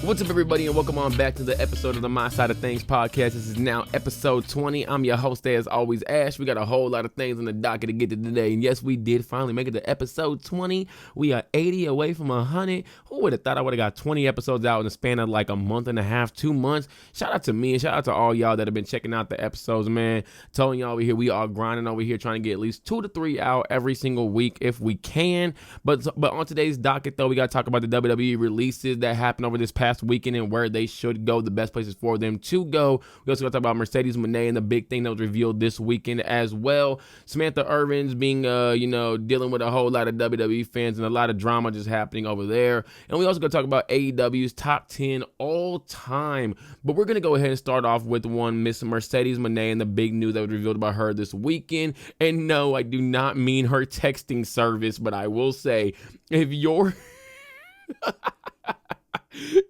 What's up, everybody, and welcome on back to the episode of the My Side of Things podcast. This is now episode 20. I'm your host, as always, Ash. We got a whole lot of things on the docket to get to today, and yes, we did finally make it to episode 20. We are 80 away from 100. Who would have thought I would have got 20 episodes out in the span of like a month and a half, 2 months? Shout out to me, and shout out to all y'all that have been checking out the episodes, man. Telling y'all over here, we are grinding over here, trying to get at least 2 to 3 out every single week if we can. But on today's docket, though, we got to talk about the WWE releases that happened over this past weekend and where they should go, the best places for them to go. We also got to talk about Mercedes Moné and the big thing that was revealed this weekend as well. Samantha Irvin's being, dealing with a whole lot of WWE fans and a lot of drama just happening over there. And we also got to talk about AEW's top 10 all time. But we're going to go ahead and start off with one, Miss Mercedes Moné, and the big news that was revealed about her this weekend. And no, I do not mean her texting service, but I will say, if you're...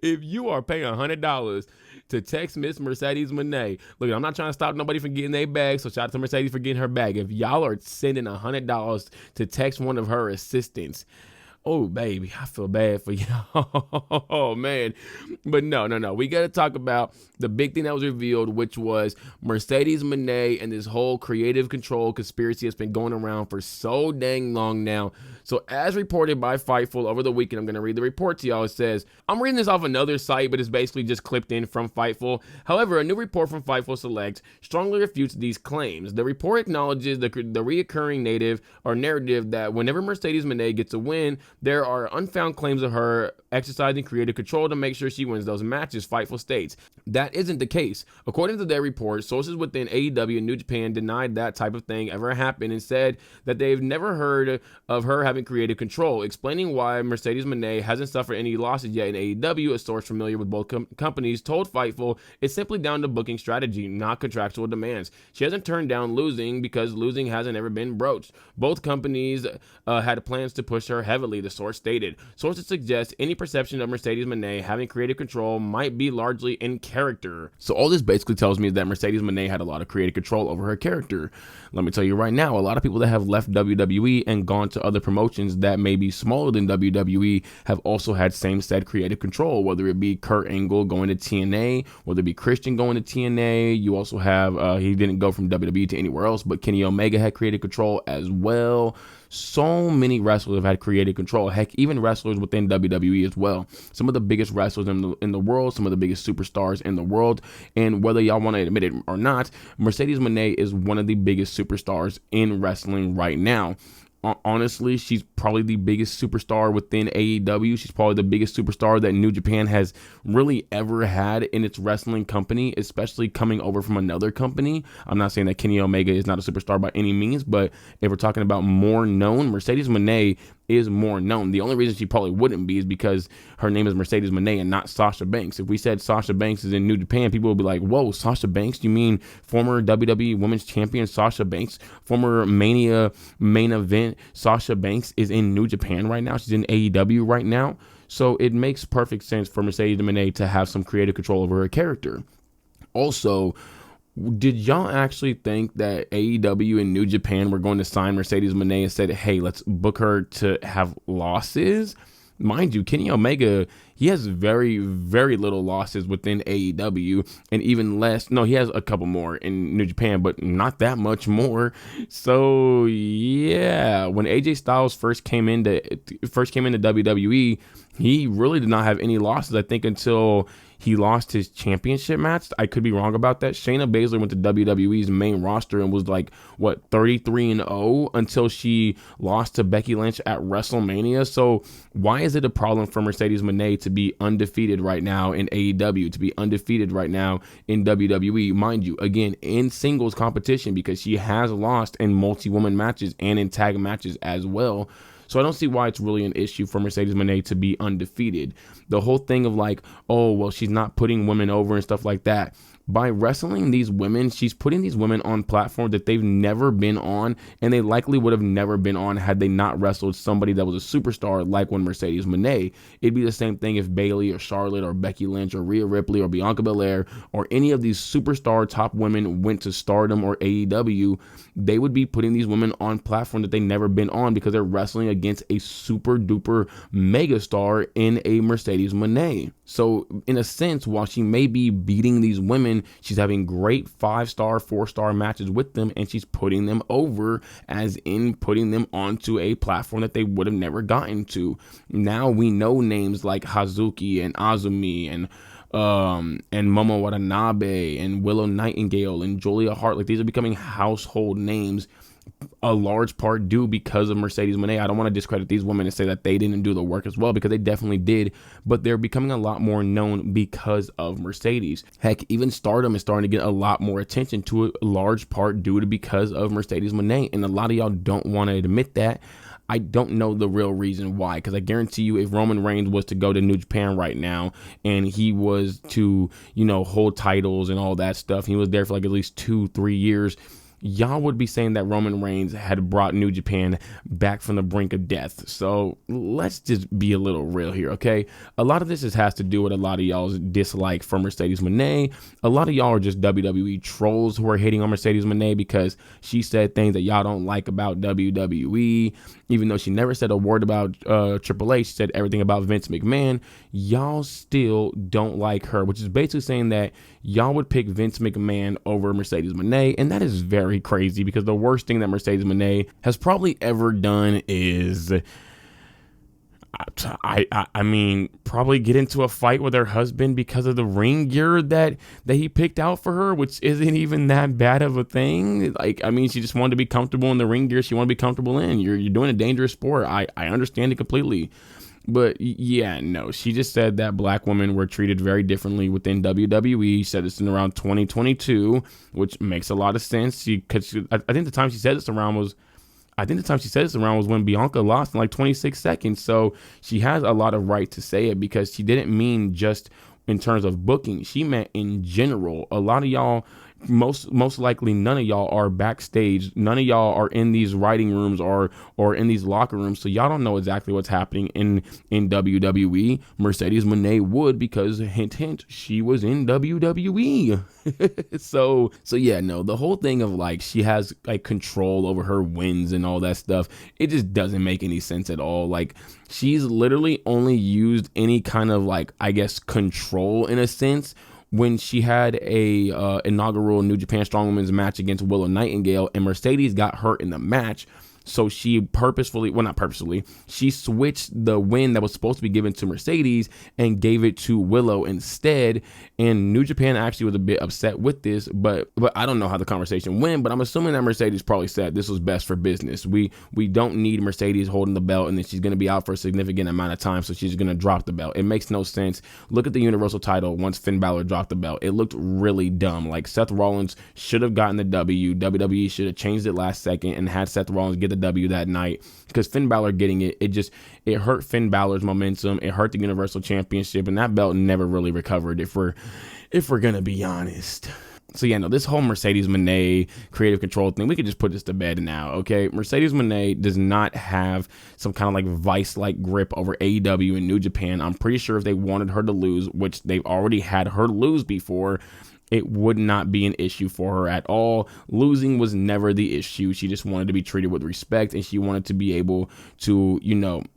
if you are paying $100 to text Miss Mercedes Moné, look, I'm not trying to stop nobody from getting their bag, so shout out to Mercedes for getting her bag. If y'all are sending $100 to text one of her assistants, oh, baby, I feel bad for y'all. Oh, man. But no. We got to talk about the big thing that was revealed, which was Mercedes Moné and this whole creative control conspiracy that's been going around for so dang long now. So as reported by Fightful over the weekend, I'm going to read the report to y'all. It says, I'm reading this off another site, but it's basically just clipped in from Fightful. However, a new report from Fightful Select strongly refutes these claims. The report acknowledges the reoccurring narrative that whenever Mercedes Moné gets a win, there are unfound claims of her exercising creative control to make sure she wins those matches, Fightful states. That isn't the case. According to their report, sources within AEW and New Japan denied that type of thing ever happened and said that they've never heard of her having creative control. Explaining why Mercedes Moné hasn't suffered any losses yet in AEW, a source familiar with both companies told Fightful it's simply down to booking strategy, not contractual demands. She hasn't turned down losing because losing hasn't ever been broached. Both companies had plans to push her heavily, the source stated. Sources suggest any perception of Mercedes Moné having creative control might be largely in character. So all this basically tells me is that Mercedes Moné had a lot of creative control over her character. Let me tell you right now, a lot of people that have left WWE and gone to other promotions that may be smaller than WWE have also had same said creative control, whether it be Kurt Angle going to TNA, whether it be Christian going to TNA. You also have, he didn't go from WWE to anywhere else, but Kenny Omega had creative control as well. So many wrestlers have had creative control. Heck, even wrestlers within WWE as well. Some of the biggest wrestlers in the world, some of the biggest superstars in the world. And whether y'all want to admit it or not, Mercedes Moné is one of the biggest superstars in wrestling right now. Honestly, she's probably the biggest superstar within AEW. She's probably the biggest superstar that New Japan has really ever had in its wrestling company, especially coming over from another company. I'm not saying that Kenny Omega is not a superstar by any means, but if we're talking about more known, Mercedes Moné is more known. The only reason she probably wouldn't be is because her name is Mercedes Moné and not Sasha Banks. If we said Sasha Banks is in New Japan, people would be like, whoa, Sasha Banks? You mean former WWE Women's Champion Sasha Banks? Former Mania main event Sasha Banks is in New Japan right now. She's in AEW right now. So it makes perfect sense for Mercedes Moné to have some creative control over her character. Also, did y'all actually think that AEW and New Japan were going to sign Mercedes Moné and said, hey, let's book her to have losses? Mind you, Kenny Omega, he has very, very little losses within AEW and even less. No, he has a couple more in New Japan, but not that much more. So, yeah, when AJ Styles first came into WWE, he really did not have any losses, I think, until he lost his championship match. I could be wrong about that. Shayna Baszler went to WWE's main roster and was like, 33-0 until she lost to Becky Lynch at WrestleMania. So why is it a problem for Mercedes Moné to be undefeated right now in AEW, to be undefeated right now in WWE? Mind you, again, in singles competition, because she has lost in multi-woman matches and in tag matches as well. So I don't see why it's really an issue for Mercedes Moné to be undefeated. The whole thing of like, oh, well, she's not putting women over and stuff like that. By wrestling these women, she's putting these women on platforms that they've never been on, and they likely would have never been on had they not wrestled somebody that was a superstar like one Mercedes Moné. It'd be the same thing if Bayley or Charlotte or Becky Lynch or Rhea Ripley or Bianca Belair or any of these superstar top women went to Stardom or AEW. They would be putting these women on platforms that they've never been on because they're wrestling against a super duper megastar in a Mercedes Moné. So in a sense, while she may be beating these women, she's having great 5-star, 4-star matches with them, and she's putting them over, as in putting them onto a platform that they would have never gotten to. Now we know names like Hazuki and Azumi and Momo Watanabe and Willow Nightingale and Julia Hart. Like, these are becoming household names, a large part due because of Mercedes Moné. I don't want to discredit these women and say that they didn't do the work as well, because they definitely did, but they're becoming a lot more known because of Mercedes. Heck, even Stardom is starting to get a lot more attention, to a large part due to because of Mercedes Moné, and a lot of y'all don't want to admit that. I don't know the real reason why, because I guarantee you, if Roman Reigns was to go to New Japan right now and he was to, hold titles and all that stuff, he was there for like at least 2-3 years, y'all would be saying that Roman Reigns had brought New Japan back from the brink of death. So let's just be a little real here, okay? A lot of this has to do with a lot of y'all's dislike for Mercedes Moné. A lot of y'all are just WWE trolls who are hating on Mercedes Moné because she said things that y'all don't like about WWE. Even though she never said a word about Triple H, she said everything about Vince McMahon. Y'all still don't like her, which is basically saying that y'all would pick Vince McMahon over Mercedes Moné, and that is very crazy, because the worst thing that Mercedes Moné has probably ever done is, I mean, probably get into a fight with her husband because of the ring gear that he picked out for her, which isn't even that bad of a thing. Like, I mean, she just wanted to be comfortable in the ring gear she wanted to be comfortable in. You're doing a dangerous sport. I understand it completely. But yeah, no, she just said that black women were treated very differently within WWE. She said this in around 2022, which makes a lot of sense. I think the time she said this around was when Bianca lost in like 26 seconds. So she has a lot of right to say it, because she didn't mean just in terms of booking. She meant in general. A lot of y'all, most likely none of y'all are backstage. None of y'all are in these writing rooms or in these locker rooms. So y'all don't know exactly what's happening in WWE. Mercedes Moné would, because hint, hint, she was in WWE. So yeah, no, the whole thing of like she has like control over her wins and all that stuff, it just doesn't make any sense at all. Like, she's literally only used any kind of, like, I guess, control in a sense when she had a inaugural New Japan Strong Women's match against Willow Nightingale, and Mercedes got hurt in the match. So she she switched the win that was supposed to be given to Mercedes and gave it to Willow instead. And New Japan actually was a bit upset with this, but I don't know how the conversation went, but I'm assuming that Mercedes probably said this was best for business. We don't need Mercedes holding the belt and then she's going to be out for a significant amount of time, so she's going to drop the belt. It makes no sense. Look at the Universal title once Finn Balor dropped the belt. It looked really dumb. Like, Seth Rollins should have gotten the W. WWE should have changed it last second and had Seth Rollins get the W that night, because Finn Balor getting it hurt Finn Balor's momentum. It hurt the Universal Championship, and that belt never really recovered, if we're gonna be honest. So yeah, no, this whole Mercedes Moné creative control thing, we could just put this to bed now, okay? Mercedes Moné does not have some kind of like vice-like grip over AEW and New Japan. I'm pretty sure if they wanted her to lose, which they've already had her lose before, it would not be an issue for her at all. Losing was never the issue. She just wanted to be treated with respect, and she wanted to be able to,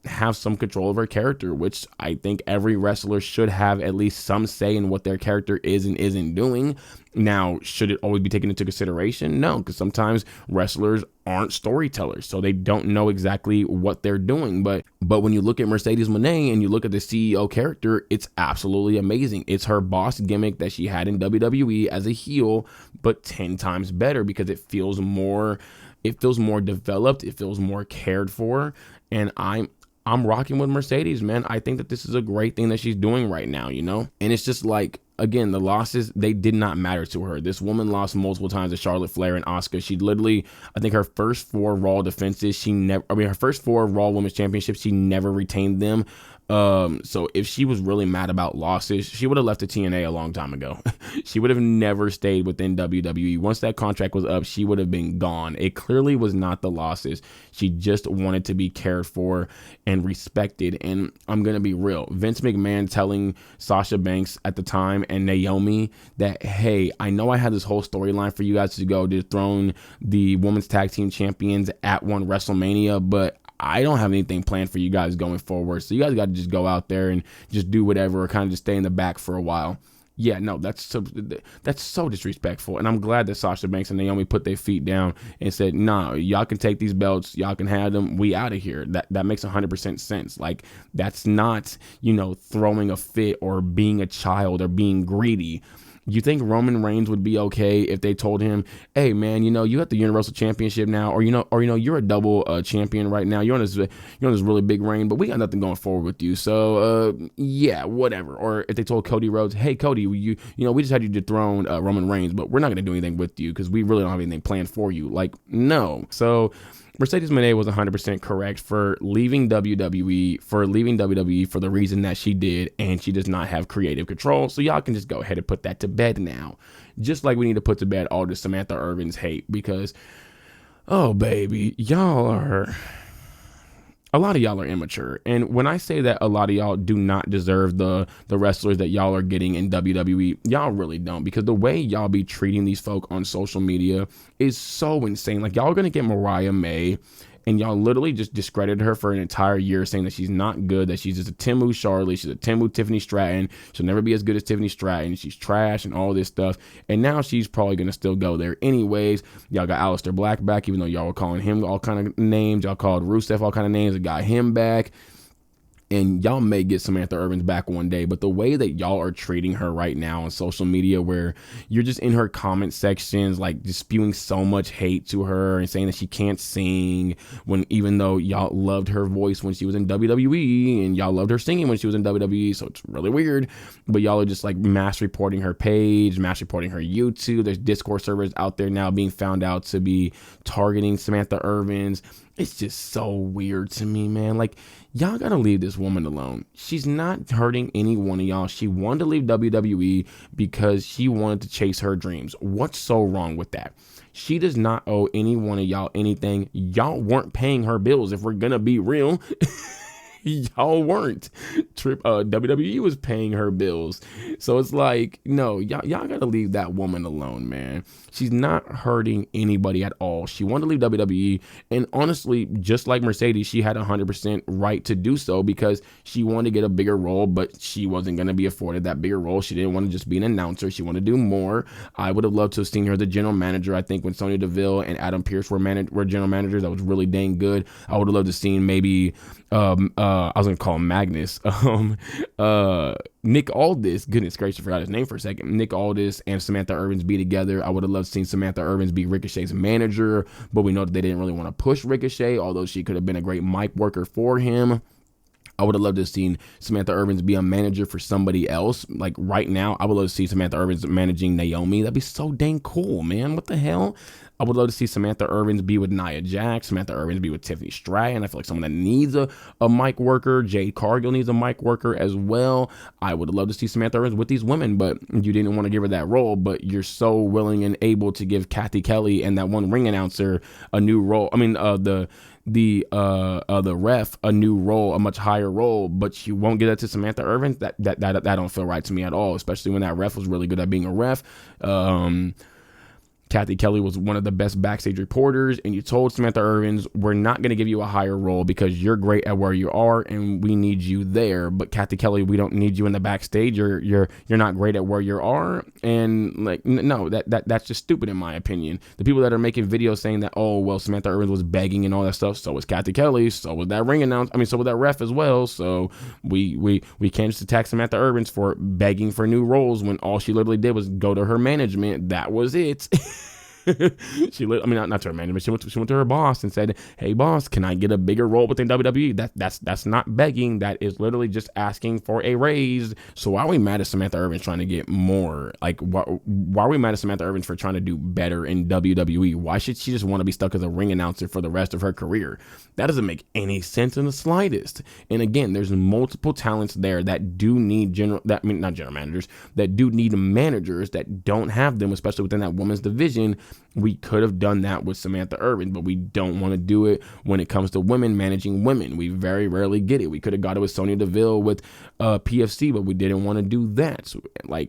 have some control of her character, which I think every wrestler should have at least some say in what their character is and isn't doing. Now, should it always be taken into consideration? No, because sometimes wrestlers aren't storytellers, so they don't know exactly what they're doing. But when you look at Mercedes Moné and you look at the CEO character, it's absolutely amazing. It's her boss gimmick that she had in WWE as a heel, but 10 times better, because it feels more developed, it feels more cared for, and I'm rocking with Mercedes, man. I think that this is a great thing that she's doing right now, and it's just like, again, the losses, they did not matter to her. This woman lost multiple times to Charlotte Flair and Asuka. She literally, I think her first 4 Raw defenses, her first 4 Raw Women's Championships, she never retained them. So if she was really mad about losses, she would have left the TNA a long time ago. She would have never stayed within WWE. Once that contract was up, she would have been gone. It clearly was not the losses. She just wanted to be cared for and respected. And I'm going to be real. Vince McMahon telling Sasha Banks at the time and Naomi that, hey, I know I had this whole storyline for you guys to go dethrone the Women's Tag Team Champions at one WrestleMania, but I don't have anything planned for you guys going forward. So you guys got to just go out there and just do whatever, or kind of just stay in the back for a while. Yeah, no, that's so disrespectful. And I'm glad that Sasha Banks and Naomi put their feet down and said, nah, y'all can take these belts. Y'all can have them. We out of here. That makes 100% sense. Like, that's not, throwing a fit or being a child or being greedy. You think Roman Reigns would be okay if they told him, hey man, you got the Universal Championship now, or you're a double champion right now. You're on this really big reign, but we got nothing going forward with you. So yeah, whatever. Or if they told Cody Rhodes, hey Cody, we just had you dethrone Roman Reigns, but we're not gonna do anything with you because we really don't have anything planned for you. Like, no. So Mercedes Moné was 100% correct for leaving WWE for the reason that she did, and she does not have creative control. So y'all can just go ahead and put that to bed now. Just like we need to put to bed all the Samantha Irvin's hate, because, oh baby, a lot of y'all are immature. And when I say that a lot of y'all do not deserve the wrestlers that y'all are getting in WWE, y'all really don't, because the way y'all be treating these folk on social media is so insane. Like, y'all are going to get Mariah May, and y'all literally just discredited her for an entire year, saying that she's not good, that she's just a Temu Charlie, she's a Temu Tiffany Stratton, she'll never be as good as Tiffany Stratton, she's trash and all this stuff. And now she's probably going to still go there anyways. Y'all got Aleister Black back, even though y'all were calling him all kind of names. Y'all called Rusev all kind of names and got him back. And y'all may get Samantha Irvin's back one day, but the way that y'all are treating her right now on social media, where you're just in her comment sections, like, just spewing so much hate to her and saying that she can't sing, when even though y'all loved her voice when she was in WWE and y'all loved her singing when she was in WWE, so it's really weird. But y'all are just like mass reporting her page, mass reporting her YouTube. There's Discord servers out there now being found out to be targeting Samantha Irvin's. It's just so weird to me, man. Like, y'all gotta leave this woman alone. She's not hurting any one of y'all. She wanted to leave WWE because she wanted to chase her dreams. What's so wrong with that? She does not owe any one of y'all anything. Y'all weren't paying her bills, if we're gonna be real. Y'all weren't. WWE was paying her bills. So it's like, no, y'all gotta leave that woman alone, man. She's not hurting anybody at all. She wanted to leave WWE, and honestly, just like Mercedes, she had 100% right to do so, because she wanted to get a bigger role, but she wasn't going to be afforded that bigger role. She didn't want to just be an announcer. She wanted to do more. I would have loved to have seen her the general manager. I think when Sonya Deville and Adam Pearce were general managers, that was really dang good. I would have loved to have seen maybe I was going to call him Magnus. Nick Aldis, goodness gracious, I forgot his name for a second. Nick Aldis and Samantha Irvin's be together. I would have loved to see Samantha Irvin's be Ricochet's manager, but we know that they didn't really want to push Ricochet, although she could have been a great mic worker for him. I would have loved to have seen Samantha Irvin's be a manager for somebody else. Like, right now, I would love to see Samantha Irvin's managing Naomi. That'd be so dang cool, man. What the hell? I would love to see Samantha Irvin's be with Nia Jax, Samantha Irvin's be with Tiffany Stratton. I feel like someone that needs a mic worker. Jade Cargill needs a mic worker as well. I would love to see Samantha Irvin's with these women, but you didn't want to give her that role, but you're so willing and able to give Kathy Kelly and that one ring announcer a new role. I mean, the ref a new role, a much higher role, but you won't get that to Samantha Irvin. That don't feel right to me at all, especially when that ref was really good at being a ref. Kathy Kelly was one of the best backstage reporters, and you told Samantha Irvin, we're not going to give you a higher role because you're great at where you are and we need you there. But Kathy Kelly, we don't need you in the backstage. You're not great at where you are. And like, no, that's just stupid in my opinion. The people that are making videos saying that, oh, well, Samantha Irvin was begging and all that stuff. So was Kathy Kelly. So was that so was that ref as well. So we can't just attack Samantha Irvin for begging for new roles when all she literally did was go to her management. That was it. Not to her management. She went to her boss and said, "Hey, boss, can I get a bigger role within WWE?" That's not begging. That is literally just asking for a raise. So why are we mad at Samantha Irvin trying to get more? Like, why are we mad at Samantha Irvin for trying to do better in WWE? Why should she just want to be stuck as a ring announcer for the rest of her career? That doesn't make any sense in the slightest. And again, there's multiple talents there that do need not general managers, that do need managers that don't have them, especially within that women's division. We could have done that with Samantha Irvin, but we don't want to do it when it comes to women managing women. We very rarely get it. We could have got it with Sonya Deville with PFC, but we didn't want to do that.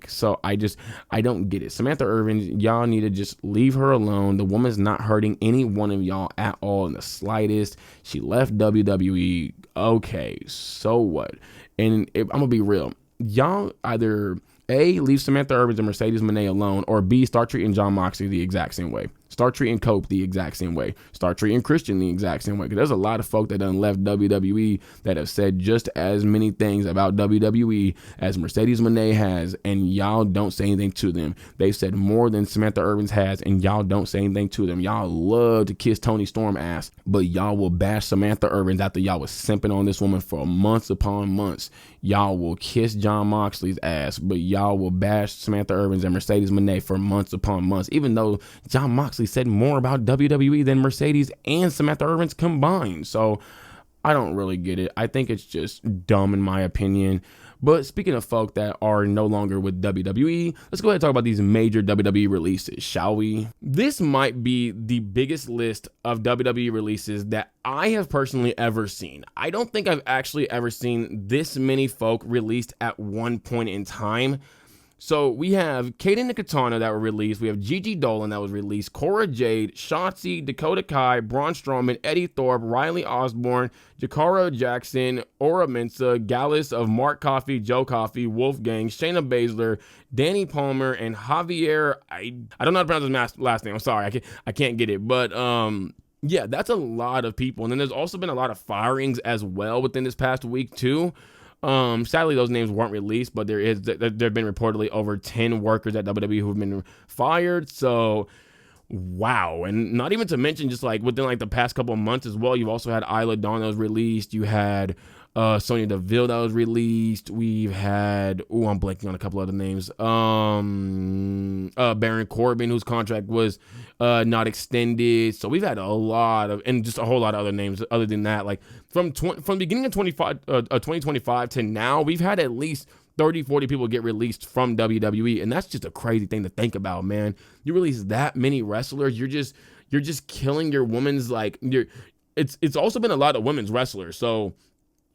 So I don't get it. Samantha Irvin, y'all need to just leave her alone. The woman's not hurting any one of y'all at all in the slightest. She left WWE. Okay, so what? And I'm going to be real. Y'all either A, leave Samantha Irvin and Mercedes Moné alone, or B, start treating Jon Moxley the exact same way. Start treating Cope the exact same way. Start treating Christian the exact same way. Because there's a lot of folk that done left WWE that have said just as many things about WWE as Mercedes Moné has, and y'all don't say anything to them. They've said more than Samantha Irvin's has, and y'all don't say anything to them. Y'all love to kiss Toni Storm ass, but y'all will bash Samantha Irvin's after y'all was simping on this woman for months upon months. Y'all will kiss Jon Moxley's ass, but y'all will bash Samantha Irvin's and Mercedes Moné for months upon months, even though Jon Moxley said more about WWE than Mercedes and Samantha Irvin's combined. So I don't really get it. I think it's just dumb in my opinion. But speaking of folk that are no longer with WWE, let's go ahead and talk about these major WWE releases, shall we? This might be the biggest list of WWE releases that I have personally ever seen. I don't think I've actually ever seen this many folk released at one point in time. So we have Kaden and Katana that were released. We have Gigi Dolan that was released. Cora Jade, Shotzi, Dakota Kai, Braun Strowman, Eddie Thorpe, Riley Osborne, Jakara Jackson, Ora Mensa, Gallus of Mark Coffey, Joe Coffey, Wolfgang, Shayna Baszler, Danny Palmer, and Javier. I don't know how to pronounce his last name. I'm sorry. I can't get it. But yeah, that's a lot of people. And then there's also been a lot of firings as well within this past week too. Sadly, those names weren't released, but there have been reportedly over 10 workers at WWE who've been fired. So, wow. And not even to mention just like within like the past couple of months as well, you've also had Isla Dawn that was released. You had Sonya Deville that was released. We've had, I'm blanking on a couple other names. Baron Corbin, whose contract was not extended. So we've had a lot of, and just a whole lot of other names other than that. Like from the beginning of 2025 to now, we've had at least 30, 40 people get released from WWE. And that's just a crazy thing to think about, man. You release that many wrestlers, you're just killing your women's, like, it's also been a lot of women's wrestlers. So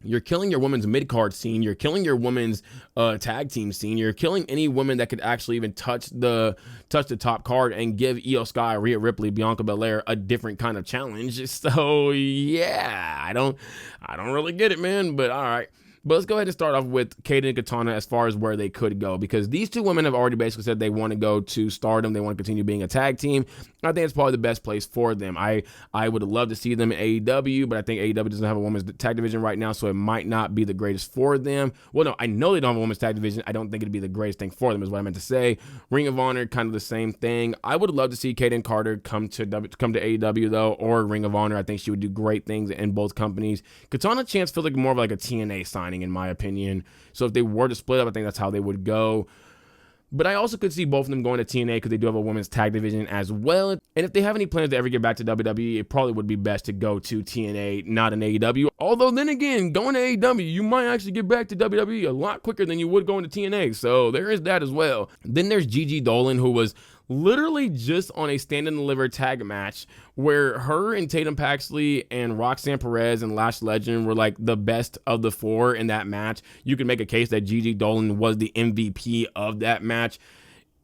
you're killing your women's mid-card scene. You're killing your women's tag team scene. You're killing any woman that could actually even touch the top card and give Io Sky, Rhea Ripley, Bianca Belair a different kind of challenge. So yeah, I don't really get it, man. But all right. But let's go ahead and start off with Kaden and Katana as far as where they could go, because these two women have already basically said they want to go to Stardom. They want to continue being a tag team. I think it's probably the best place for them. I would love to see them in AEW, but I think AEW doesn't have a women's tag division right now, so it might not be the greatest for them. Well, no, I know they don't have a women's tag division. I don't think it'd be the greatest thing for them is what I meant to say. Ring of Honor, kind of the same thing. I would love to see Kaden Carter come to AEW, though, or Ring of Honor. I think she would do great things in both companies. Katana Chance feels like more of like a TNA signing, in my opinion. So if they were to split up, I think that's how they would go. But I also could see both of them going to TNA because they do have a women's tag division as well. And if they have any plans to ever get back to WWE, it probably would be best to go to TNA, not an AEW. Although then again, going to AEW, you might actually get back to WWE a lot quicker than you would going to TNA. So there is that as well. Then there's Gigi Dolan, who was literally just on a stand and deliver tag match where her and Tatum Paxley and Roxanne Perez and Lash Legend were like the best of the four in that match. You can make a case that Gigi Dolan was the MVP of that match.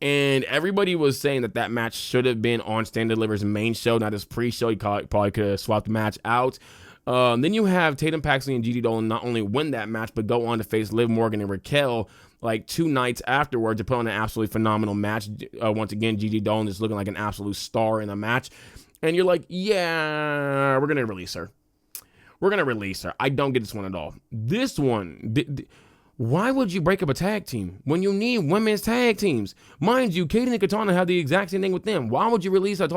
And everybody was saying that match should have been on Stand and Deliver's main show, not his pre-show. He probably could have swapped the match out. Then you have Tatum Paxley and Gigi Dolan not only win that match, but go on to face Liv Morgan and Raquel like 2 nights afterwards to put on an absolutely phenomenal match. Once again, Gigi Dolan is looking like an absolute star in the match. And you're like, yeah, we're going to release her. I don't get this one at all. This one, why would you break up a tag team when you need women's tag teams? Mind you, Kaden and Katana have the exact same thing with them. Why would you release a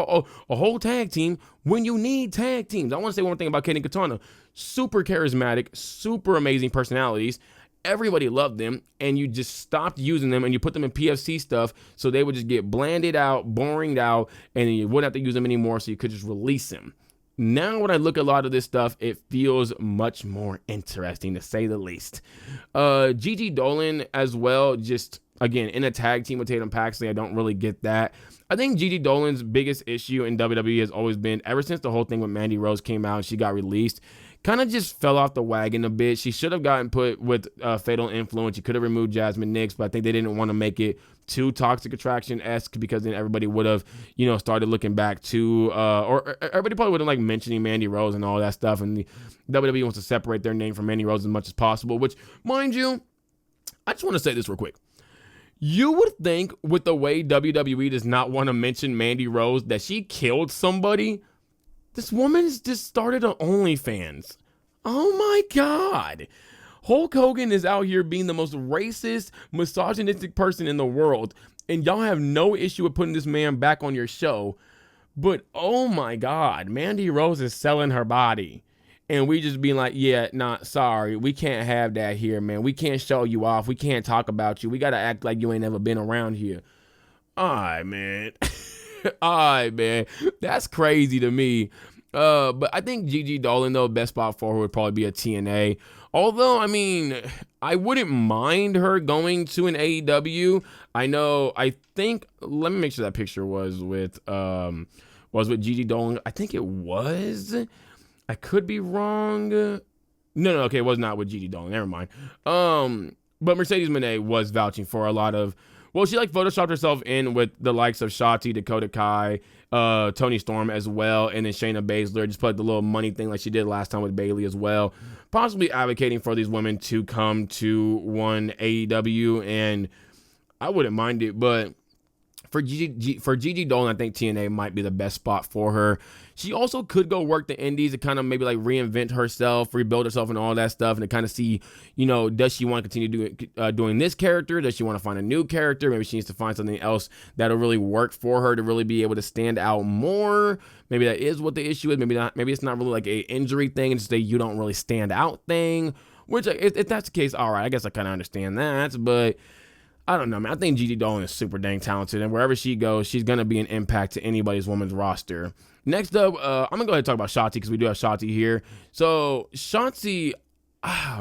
whole tag team when you need tag teams? I want to say one thing about Kaden and Katana. Super charismatic, super amazing personalities. Everybody loved them, and you just stopped using them, and you put them in PFC stuff, so they would just get blanded out, boringed out, and you wouldn't have to use them anymore, so you could just release them. Now, when I look at a lot of this stuff, it feels much more interesting, to say the least. Gigi Dolan as well, just again, in a tag team with Tatum Paxley. I don't really get that. I think Gigi Dolan's biggest issue in WWE has always been, ever since the whole thing with Mandy Rose came out and she got released, kind of just fell off the wagon a bit. She should have gotten put with Fatal Influence. You could have removed Jasmine Nix, but I think they didn't want to make it too Toxic Attraction-esque, because then everybody would have, started looking back to, or everybody probably would have mentioning Mandy Rose and all that stuff. And the WWE wants to separate their name from Mandy Rose as much as possible, which, mind you, I just want to say this real quick. You would think with the way WWE does not want to mention Mandy Rose that she killed somebody. This woman's just started an OnlyFans. Oh my God. Hulk Hogan is out here being the most racist, misogynistic person in the world, and y'all have no issue with putting this man back on your show. But oh my God, Mandy Rose is selling her body. And we just being like, yeah, nah, sorry, we can't have that here, man. We can't show you off. We can't talk about you. We got to act like you ain't never been around here. All right, man. All right, man. That's crazy to me. But I think Gigi Dolan, though, best spot for her would probably be a TNA. Although, I mean, I wouldn't mind her going to an AEW. I think, let me make sure that picture was with Gigi Dolan. I think it was. I could be wrong. No, okay, it was not with Gigi Dolan. Never mind. But Mercedes Moné was vouching for a lot of, well, she photoshopped herself in with the likes of Shotzi, Dakota Kai, Toni Storm as well, and then Shayna Baszler. Just put the little money thing like she did last time with Bayley as well. Possibly advocating for these women to come to one AEW, and I wouldn't mind it, but for Gigi Dolan, I think TNA might be the best spot for her. She also could go work the indies to kind of maybe reinvent herself, rebuild herself and all that stuff, and to kind of see, does she want to continue doing this character? Does she want to find a new character? Maybe she needs to find something else that'll really work for her to really be able to stand out more. Maybe that is what the issue is. Maybe not. Maybe it's not really like a injury thing. It's just a you don't really stand out thing. Which, if that's the case, all right, I guess I kind of understand that, but I don't know, man. I think Gigi Dolan is super dang talented, and wherever she goes, she's going to be an impact to anybody's women's I'm going to go ahead and talk about Shotzi, because we do have Shotzi here. So, Shotzi,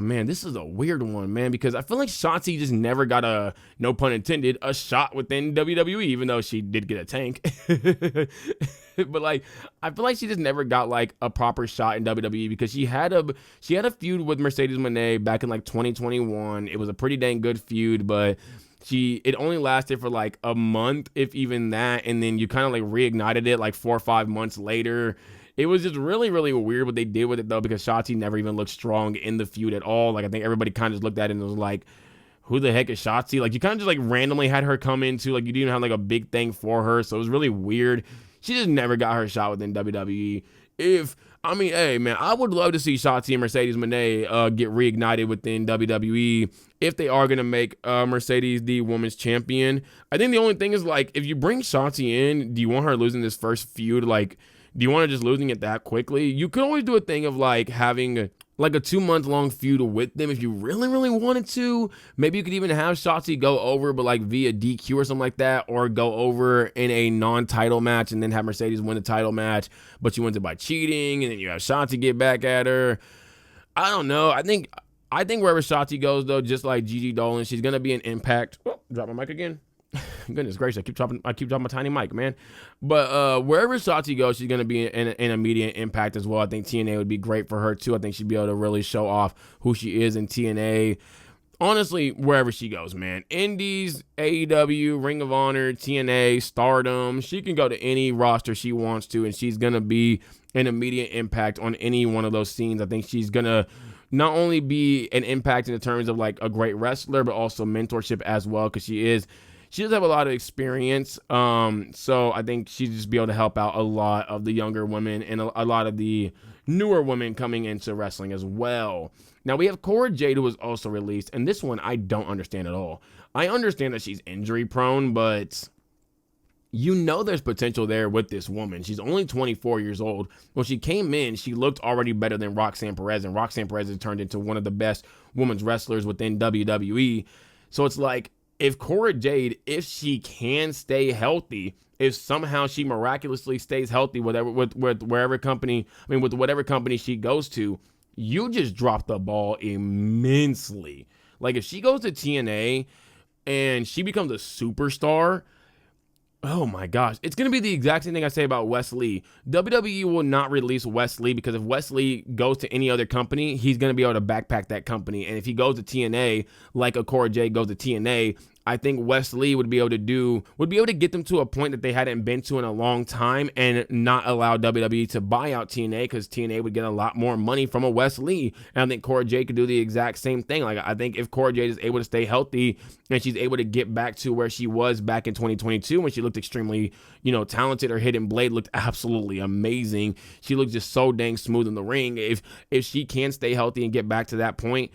man, this is a weird one, man, because I feel like Shotzi just never got a, no pun intended, a shot within WWE, even though she did get a tank. But, I feel like she just never got, a proper shot in WWE, because she had a feud with Mercedes Moné back in, 2021. It was a pretty dang good feud, but it only lasted for a month, if even that, and then you kind of reignited it 4 or 5 months later. It was just really, really weird what they did with it, though, because Shotzi never even looked strong in the feud at all. I think everybody kind of just looked at it and was like, who the heck is Shotzi? You kind of just randomly had her come into, you didn't even have a big thing for her, so it was really weird. She just never got her shot within WWE. Hey, man, I would love to see Shotzi and Mercedes Moné get reignited within WWE if they are going to make Mercedes the women's champion. I think the only thing is, if you bring Shotzi in, do you want her losing this first feud? Do you want her just losing it that quickly? You could always do a thing of, having a 2-month-long feud with them if you really, really wanted to. Maybe you could even have Shotzi go over, but via DQ or something like that, or go over in a non-title match and then have Mercedes win the title match, but she wins it by cheating, and then you have Shotzi get back at her. I don't know. I think wherever Shotzi goes, though, just like Gigi Dolan, she's gonna be an impact. Oh, drop my mic again. Goodness gracious, I keep dropping my tiny mic, man. But wherever Shotzi goes, she's going to be an immediate impact as well. I think TNA would be great for her, too. I think she'd be able to really show off who she is in TNA. Honestly, wherever she goes, man. Indies, AEW, Ring of Honor, TNA, Stardom. She can go to any roster she wants to, and she's going to be an immediate impact on any one of those scenes. I think she's going to not only be an impact in the terms of a great wrestler, but also mentorship as well, because she does have a lot of experience, so I think she'd just be able to help out a lot of the younger women and a lot of the newer women coming into wrestling as well. Now, we have Cora Jade, who was also released, and this one I don't understand at all. I understand that she's injury-prone, but there's potential there with this woman. She's only 24 years old. When she came in, she looked already better than Roxanne Perez, and Roxanne Perez has turned into one of the best women's wrestlers within WWE. So it's if Cora Jade, if she can stay healthy, if somehow she miraculously stays healthy with whatever company she goes to, you just drop the ball immensely. If she goes to TNA, and she becomes a superstar, oh my gosh. It's going to be the exact same thing I say about Wes Lee. WWE will not release Wes Lee because if Wes Lee goes to any other company, he's going to be able to backpack that company. And if he goes to TNA, like a Cora Jade goes to TNA, I think Wes Lee would be able to get them to a point that they hadn't been to in a long time and not allow WWE to buy out TNA because TNA would get a lot more money from a Wes Lee. And I think Cora Jade could do the exact same thing. Like, I think if Cora Jade is able to stay healthy and she's able to get back to where she was back in 2022 when she looked extremely, talented, her hidden blade looked absolutely amazing. She looked just so dang smooth in the ring. If she can stay healthy and get back to that point,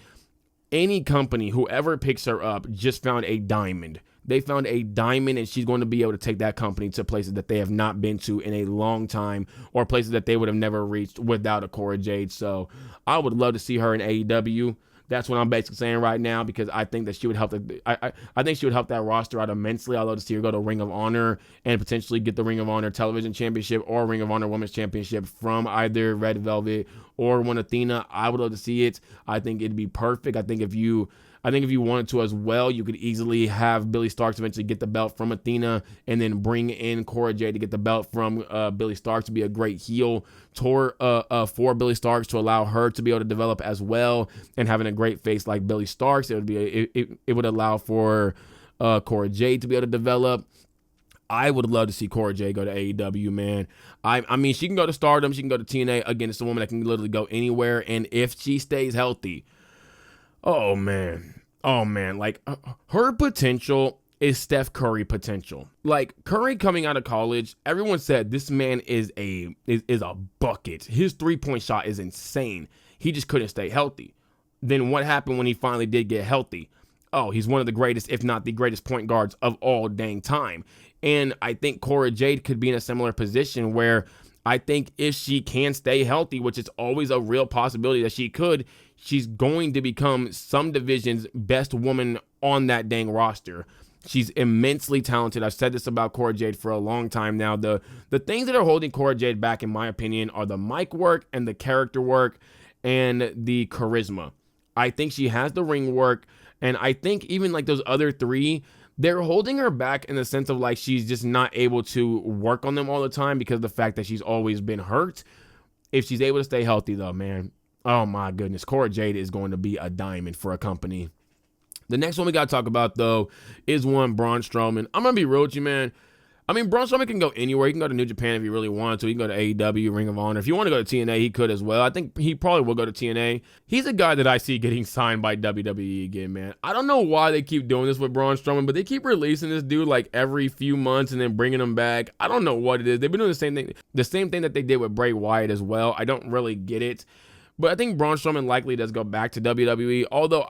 any company, whoever picks her up, just found a diamond. They found a diamond, and she's going to be able to take that company to places that they have not been to in a long time, or places that they would have never reached without a Cora Jade. So I would love to see her in AEW. That's what I'm basically saying right now, because I think that she would help. I think she would help that roster out immensely. I'd love to see her go to Ring of Honor and potentially get the Ring of Honor Television Championship or Ring of Honor Women's Championship from either Red Velvet or one Athena. I would love to see it. I think it'd be perfect. I think if you wanted to as well, you could easily have Billie Starkz eventually get the belt from Athena and then bring in Cora Jade to get the belt from Billie Starkz to be a great heel for Billie Starkz, to allow her to be able to develop as well, and having a great face like Billie Starkz, it would allow for Cora Jade to be able to develop. I would love to see Cora Jade go to AEW, man. I mean, she can go to Stardom, she can go to TNA. Again, it's a woman that can literally go anywhere, and if she stays healthy, oh man, like her potential is Steph Curry potential. Like, Curry coming out of college, everyone said this man is a bucket. His 3-point shot is insane. He just couldn't stay healthy. Then what happened when he finally did get healthy? Oh, he's one of the greatest, if not the greatest point guards of all dang time. And I think Cora Jade could be in a similar position where I think if she can stay healthy, which is always a real possibility that she could, she's going to become some division's best woman on that dang roster. She's immensely talented. I've said this about Cora Jade for a long time now. The things that are holding Cora Jade back, in my opinion, are the mic work and the character work and the charisma. I think she has the ring work, and I think even like those other three, they're holding her back in the sense of like she's just not able to work on them all the time because of the fact that she's always been hurt. If she's able to stay healthy though, man, oh my goodness, Cora Jade is going to be a diamond for a company. The next one we got to talk about, though, is one Braun Strowman. I'm going to be real with you, man. I mean, Braun Strowman can go anywhere. He can go to New Japan if he really wanted to. He can go to AEW, Ring of Honor. If you want to go to TNA, he could as well. I think he probably will go to TNA. He's a guy that I see getting signed by WWE again, man. I don't know why they keep doing this with Braun Strowman, but they keep releasing this dude like every few months and then bringing him back. I don't know what it is. They've been doing the same thing that they did with Bray Wyatt as well. I don't really get it. But I think Braun Strowman likely does go back to WWE, although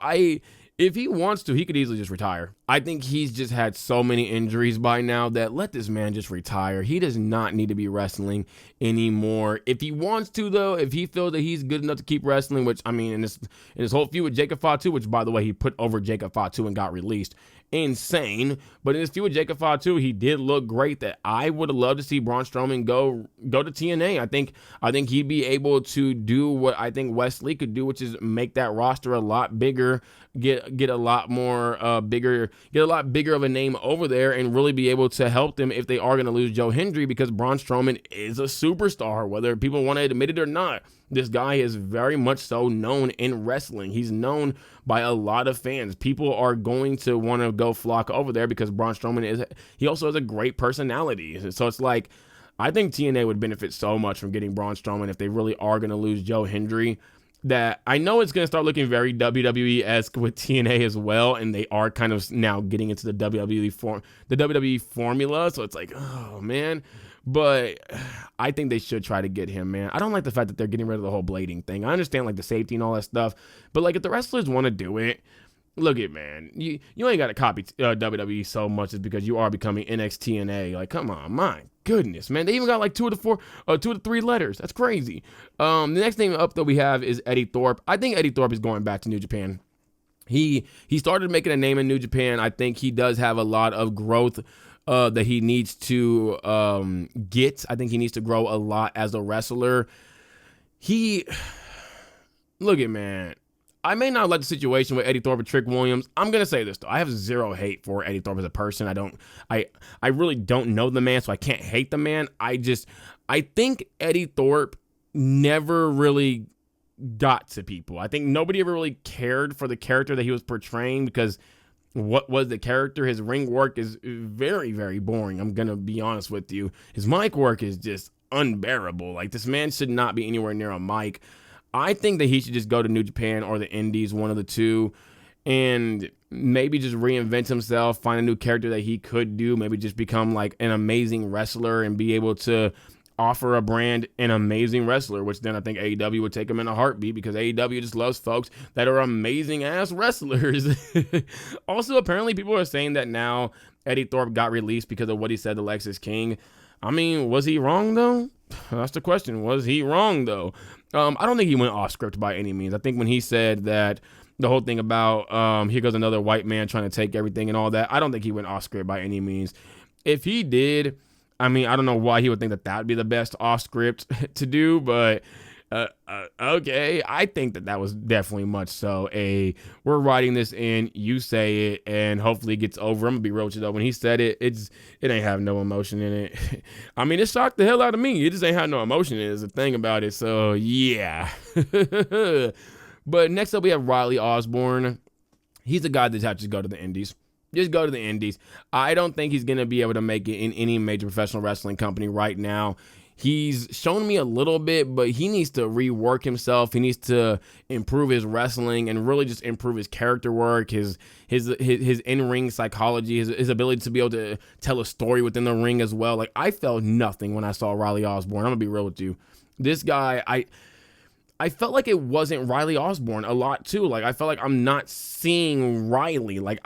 if he wants to, he could easily just retire. I think he's just had so many injuries by now that let this man just retire. He does not need to be wrestling anymore. If he wants to, though, if he feels that he's good enough to keep wrestling, which, I mean, in his whole feud with Jacob Fatu, which, by the way, he put over Jacob Fatu and got released. Insane. But in his feud with Jacob Fatu, he did look great. That I would have loved to see Braun Strowman go to TNA. I think he'd be able to do what I think Wes Lee could do, which is make that roster a lot bigger, get a lot more bigger of a name over there, and really be able to help them if they are going to lose Joe Hendry, because Braun Strowman is a superstar, whether people want to admit it or not. This guy is very much so known in wrestling. He's known by a lot of fans. People are going to want to go flock over there because Braun Strowman he also has a great personality. So it's like, I think TNA would benefit so much from getting Braun Strowman if they really are going to lose Joe Hendry. That I know it's going to start looking very WWE-esque with TNA as well, and they are kind of now getting into the WWE formula. So it's like, oh man. But I think they should try to get him, man. I don't like the fact that they're getting rid of the whole blading thing. I understand like the safety and all that stuff, but like if the wrestlers want to do it, look it, man. You ain't got to copy WWE so much is because you are becoming NXT. Like, come on, my goodness, man. They even got like 2 of the 3 letters. That's crazy. The next thing up that we have is Eddie Thorpe. I think Eddie Thorpe is going back to New Japan. He started making a name in New Japan. I think he does have a lot of growth that he needs to get. I think he needs to grow a lot as a wrestler. Look at, man. I may not like the situation with Eddie Thorpe and Trick Williams. I'm gonna say this though. I have zero hate for Eddie Thorpe as a person. I really don't know the man, so I can't hate the man. I think Eddie Thorpe never really got to people. I think nobody ever really cared for the character that he was portraying because what was the character? His ring work is very, very boring. I'm gonna be honest with you. His mic work is just unbearable. Like, this man should not be anywhere near a mic. I think that he should just go to New Japan or the Indies, one of the two, and maybe just reinvent himself, find a new character that he could do, maybe just become like an amazing wrestler and be able to offer a brand an amazing wrestler, which then I think AEW would take him in a heartbeat because AEW just loves folks that are amazing ass wrestlers. Also, apparently people are saying that now Eddie Thorpe got released because of what he said to Lexis King. I mean, was he wrong though? That's the question. Was he wrong though? I don't think he went off script by any means. I think when he said that the whole thing about here goes another white man trying to take everything and all that, I don't think he went off script by any means. If he did, I mean, I don't know why he would think that that would be the best off script to do, but okay. I think that was definitely much so we're writing this in, you say it, and hopefully it gets over. I'm gonna be real with you though. When he said it, it ain't have no emotion in it. I mean, it shocked the hell out of me. It just ain't have no emotion in it is the thing about it. So yeah. But next up we have Riley Osborne. He's a guy that has to go to the Indies. Just go to the Indies. I don't think he's going to be able to make it in any major professional wrestling company right now. He's shown me a little bit, but he needs to rework himself. He needs to improve his wrestling and really just improve his character work, his in-ring psychology, his ability to be able to tell a story within the ring as well. Like, I felt nothing when I saw Riley Osborne. I'm going to be real with you. This guy, I felt like it wasn't Riley Osborne a lot too. Like, I felt like I'm not seeing Riley. Like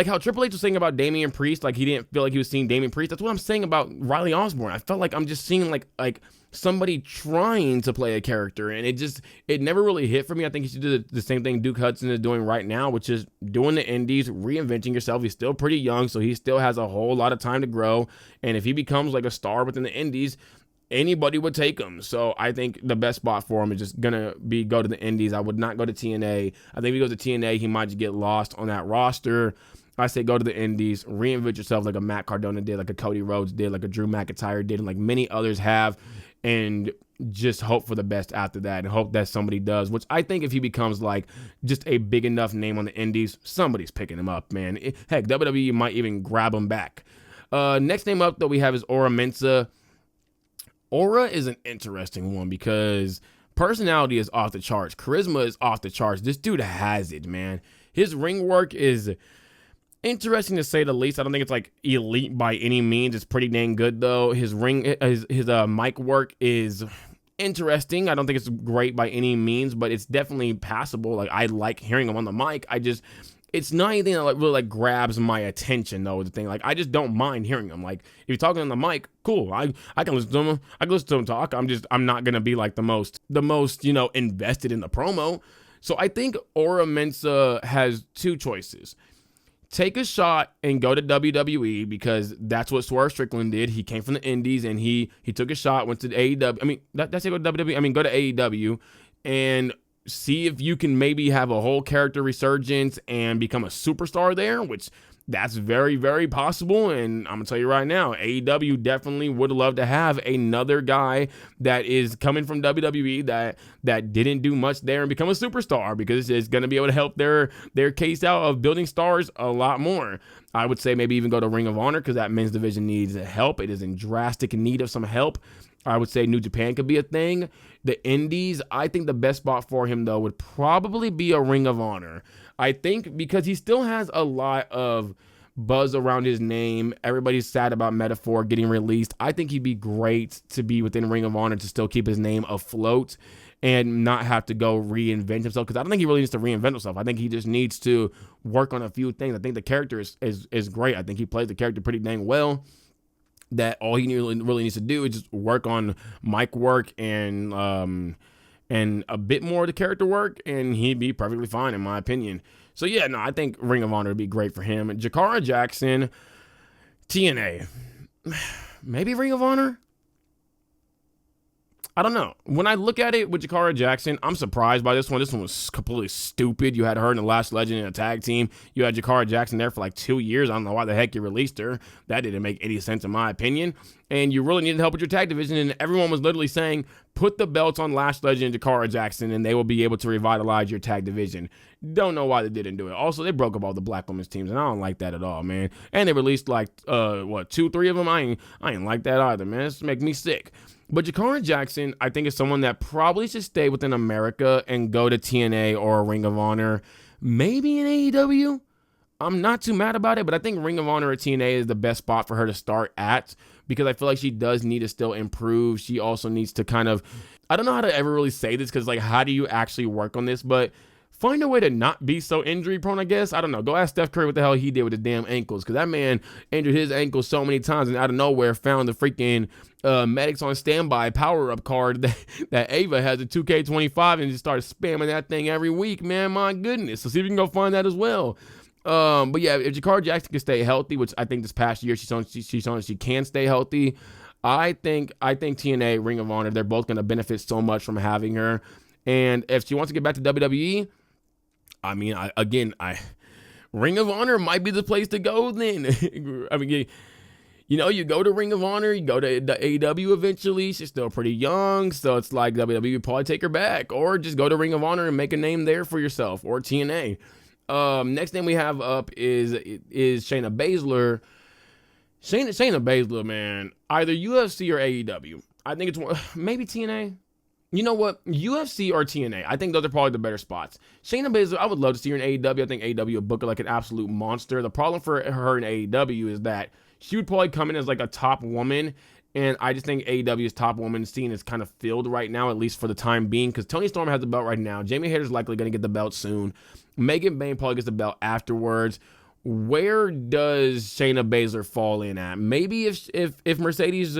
how Triple H was saying about Damian Priest, like he didn't feel like he was seeing Damian Priest. That's what I'm saying about Riley Osborne. I felt like I'm just seeing like somebody trying to play a character, and it never really hit for me. I think he should do the same thing Duke Hudson is doing right now, which is doing the Indies, reinventing yourself. He's still pretty young, so he still has a whole lot of time to grow. And if he becomes like a star within the Indies, anybody would take him. So I think the best spot for him is just gonna be go to the Indies. I would not go to TNA. I think if he goes to TNA, he might just get lost on that roster. I say go to the Indies, reinvent yourself like a Matt Cardona did, like a Cody Rhodes did, like a Drew McIntyre did, and like many others have, and just hope for the best after that and hope that somebody does, which I think if he becomes like just a big enough name on the Indies, somebody's picking him up, man. Heck, WWE might even grab him back. Next name up that we have is Ora Mensah. Ora is an interesting one because personality is off the charts. Charisma is off the charts. This dude has it, man. His ring work is interesting to say the least. I don't think it's like elite by any means. It's pretty dang good though. His mic work is interesting. I don't think it's great by any means, but it's definitely passable. Like, I like hearing him on the mic. It's not anything that really grabs my attention though. The thing, I just don't mind hearing him. Like, if you're talking on the mic, cool. I can listen to him. I can listen to him talk. I'm not gonna be like the most invested in the promo. So I think Ora Mensah has two choices. Take a shot and go to WWE because that's what Swerve Strickland did. He came from the Indies and he took a shot, went to AEW. I mean, that's it. Go to WWE. I mean, go to AEW and see if you can maybe have a whole character resurgence and become a superstar there, which that's very, very possible. And I'm going to tell you right now, AEW definitely would love to have another guy that is coming from WWE that didn't do much there and become a superstar, because it's going to be able to help their case out of building stars a lot more. I would say maybe even go to Ring of Honor because that men's division needs help. It is in drastic need of some help. I would say New Japan could be a thing. The Indies, I think the best spot for him, though, would probably be a Ring of Honor. I think because he still has a lot of buzz around his name. Everybody's sad about Metaphor getting released. I think he'd be great to be within Ring of Honor to still keep his name afloat and not have to go reinvent himself, because I don't think he really needs to reinvent himself. I think he just needs to work on a few things. I think the character is great. I think he plays the character pretty dang well. That all he really needs to do is just work on mic work and a bit more of the character work, and he'd be perfectly fine, in my opinion. So yeah, no, I think Ring of Honor would be great for him. Jakara Jackson, TNA, maybe Ring of Honor. I don't know. When I look at it with Jakara Jackson, I'm surprised by this one. This one was completely stupid. You had her in the Last Legend in a tag team. You had Jakara Jackson there for like 2 years. I don't know why the heck you released her. That didn't make any sense in my opinion. And you really needed help with your tag division. And everyone was literally saying, put the belts on Last Legend and Jakara Jackson, and they will be able to revitalize your tag division. Don't know why they didn't do it. Also, they broke up all the black women's teams, and I don't like that at all, man. And they released like, 2, 3 of them. I ain't like that either, man. This make me sick. But Jakara Jackson, I think, is someone that probably should stay within America and go to TNA or Ring of Honor, maybe in AEW. I'm not too mad about it, but I think Ring of Honor or TNA is the best spot for her to start at, because I feel like she does need to still improve. She also needs to kind of, I don't know how to ever really say this, because like, how do you actually work on this? But find a way to not be so injury prone, I guess. I don't know. Go ask Steph Curry what the hell he did with his damn ankles, because that man injured his ankles so many times and out of nowhere found the freaking medics on standby power-up card that Ava has at 2K25 and just started spamming that thing every week, man. My goodness. So see if you can go find that as well. But yeah, if Jakara Jackson can stay healthy, which I think this past year she's shown she can stay healthy, I think TNA, Ring of Honor, they're both going to benefit so much from having her. And if she wants to get back to WWE, I mean, Ring of Honor might be the place to go then. I mean, you go to Ring of Honor, you go to the AEW eventually. She's still pretty young, so it's like WWE would probably take her back. Or just go to Ring of Honor and make a name there for yourself, or TNA. Next thing we have up is Shayna Baszler. Shayna Baszler, man, either UFC or AEW. I think it's maybe TNA. You know what? UFC or TNA. I think those are probably the better spots. Shayna Baszler, I would love to see her in AEW. I think AEW would book her like an absolute monster. The problem for her in AEW is that she would probably come in as like a top woman. And I just think AEW's top woman scene is kind of filled right now, at least for the time being, because Toni Storm has the belt right now. Jamie Hayter's likely going to get the belt soon. Megan Bayne probably gets the belt afterwards. Where does Shayna Baszler fall in at? Maybe if Mercedes...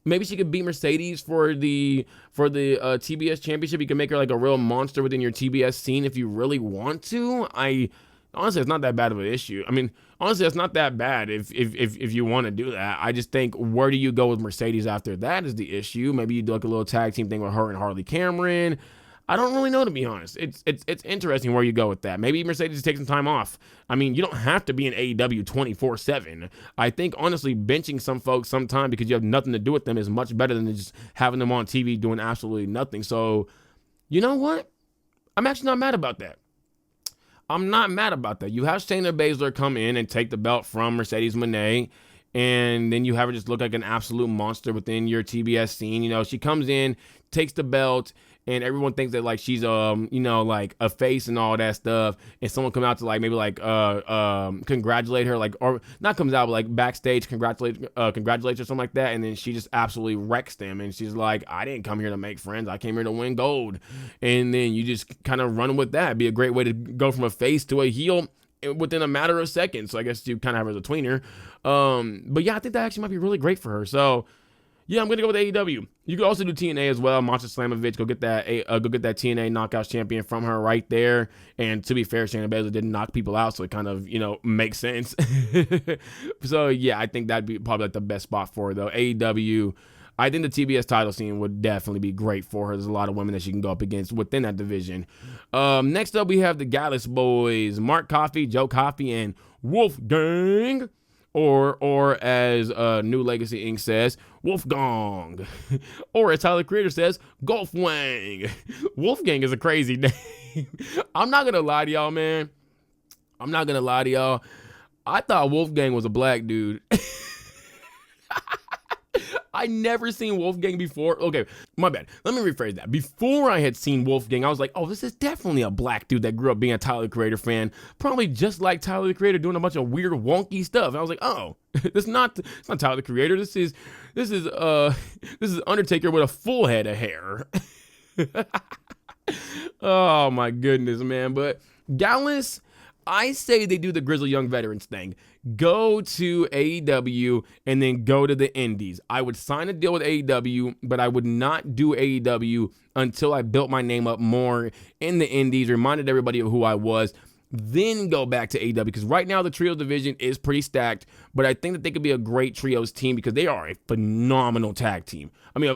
Maybe she could beat Mercedes for the TBS championship. You can make her like a real monster within your TBS scene if you really want to. Honestly, it's not that bad of an issue. I mean, honestly, it's not that bad if you want to do that. I just think, where do you go with Mercedes after that is the issue. Maybe you do like a little tag team thing with her and Harley Cameron. I don't really know, to be honest. It's interesting where you go with that. Maybe Mercedes takes some time off. I mean, you don't have to be in AEW 24/7. I think, honestly, benching some folks sometime because you have nothing to do with them is much better than just having them on TV doing absolutely nothing. So, you know what? I'm actually not mad about that. I'm not mad about that. You have Shayna Baszler come in and take the belt from Mercedes Moné, and then you have her just look like an absolute monster within your TBS scene. She comes in, takes the belt, and everyone thinks that like she's like a face and all that stuff, and someone come out to like maybe like congratulate her, like, or not comes out but like backstage congratulate her, something like that, and then she just absolutely wrecks them, and she's like, I didn't come here to make friends, I came here to win gold. And then you just kind of run with that. It'd be a great way to go from a face to a heel within a matter of seconds. So I guess you kind of have her as a tweener. But yeah, I think that actually might be really great for her. So yeah, I'm gonna go with AEW. You could also do TNA as well. Masha Slamovich, go get that TNA Knockouts champion from her right there. And to be fair, Shayna Baszler didn't knock people out, so it kind of makes sense. So yeah, I think that'd be probably like the best spot for her though. AEW. I think the TBS title scene would definitely be great for her. There's a lot of women that she can go up against within that division. Next up, we have the Gallus Boys, Mark Coffey, Joe Coffey, and Wolfgang. Or as New Legacy Inc. says, Wolfgang. Or as Tyler Creator says, Golfwang. Wolfgang is a crazy name. I'm not going to lie to y'all, man. I thought Wolfgang was a black dude. I never seen Wolfgang before. Okay, my bad. Let me rephrase that. Before I had seen Wolfgang, I was like, oh, this is definitely a black dude that grew up being a Tyler the Creator fan. Probably just like Tyler the Creator doing a bunch of weird wonky stuff. And I was like, oh, it's not Tyler the Creator. This is Undertaker with a full head of hair. Oh my goodness, man. But Gallus, I say they do the Grizzly Young Veterans thing. Go to AEW and then go to the Indies. I would sign a deal with AEW, but I would not do AEW until I built my name up more in the Indies, reminded everybody of who I was, then go back to AEW. Because right now the Trios division is pretty stacked, but I think that they could be a great Trios team because they are a phenomenal tag team. I mean,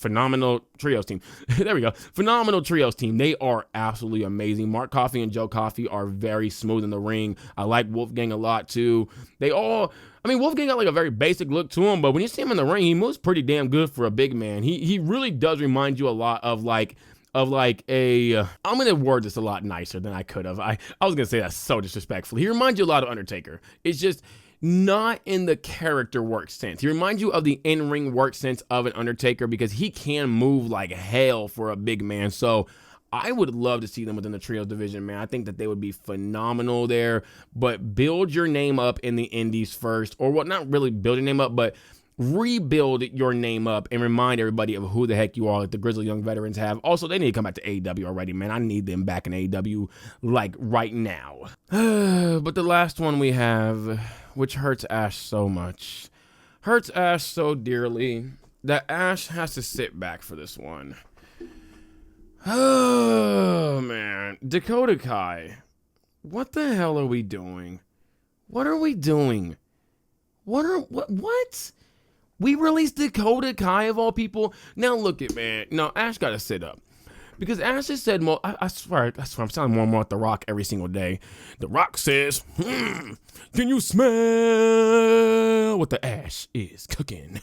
phenomenal trios team. There we go. Phenomenal trios team. They are absolutely amazing. Mark Coffey and Joe Coffey are very smooth in the ring. I like Wolfgang a lot too. Wolfgang got like a very basic look to him, but when you see him in the ring, he moves pretty damn good for a big man. He really does remind you a lot of I'm gonna word this a lot nicer than I could have. I was gonna say that so disrespectfully. He reminds you a lot of Undertaker. It's just not in the character work sense. He reminds you of the in-ring work sense of an Undertaker because he can move like hell for a big man. So I would love to see them within the trios division, man. I think that they would be phenomenal there. But build your name up in the indies first, or what? Not really build your name up, but rebuild your name up and remind everybody of who the heck you are, like the Grizzly Young Veterans have. Also, they need to come back to AEW already, man. I need them back in AEW like right now. But the last one we have, which hurts Ash so much, hurts Ash so dearly that Ash has to sit back for this one. Oh, man. Dakota Kai. What the hell are we doing? What are we doing? What? We released Dakota Kai of all people. Now look it, man. No, Ash got to sit up. Because Ash has said, well, I swear, I'm sounding more and more like The Rock every single day. The Rock says, can you smell what the Ash is cooking?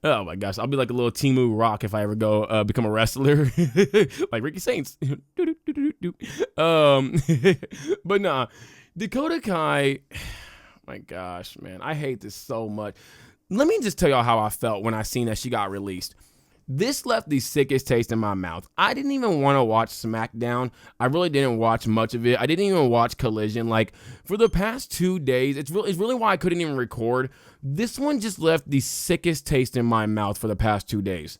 Oh my gosh, I'll be like a little Timu Rock if I ever go become a wrestler. Like Ricky Saints. But nah, Dakota Kai, my gosh, man, I hate this so much. Let me just tell y'all how I felt when I seen that she got released. This left the sickest taste in my mouth. I didn't even want to watch SmackDown. I really didn't watch much of it. I didn't even watch Collision. Like, for the past 2 days, it's really why I couldn't even record. This one just left the sickest taste in my mouth for the past 2 days.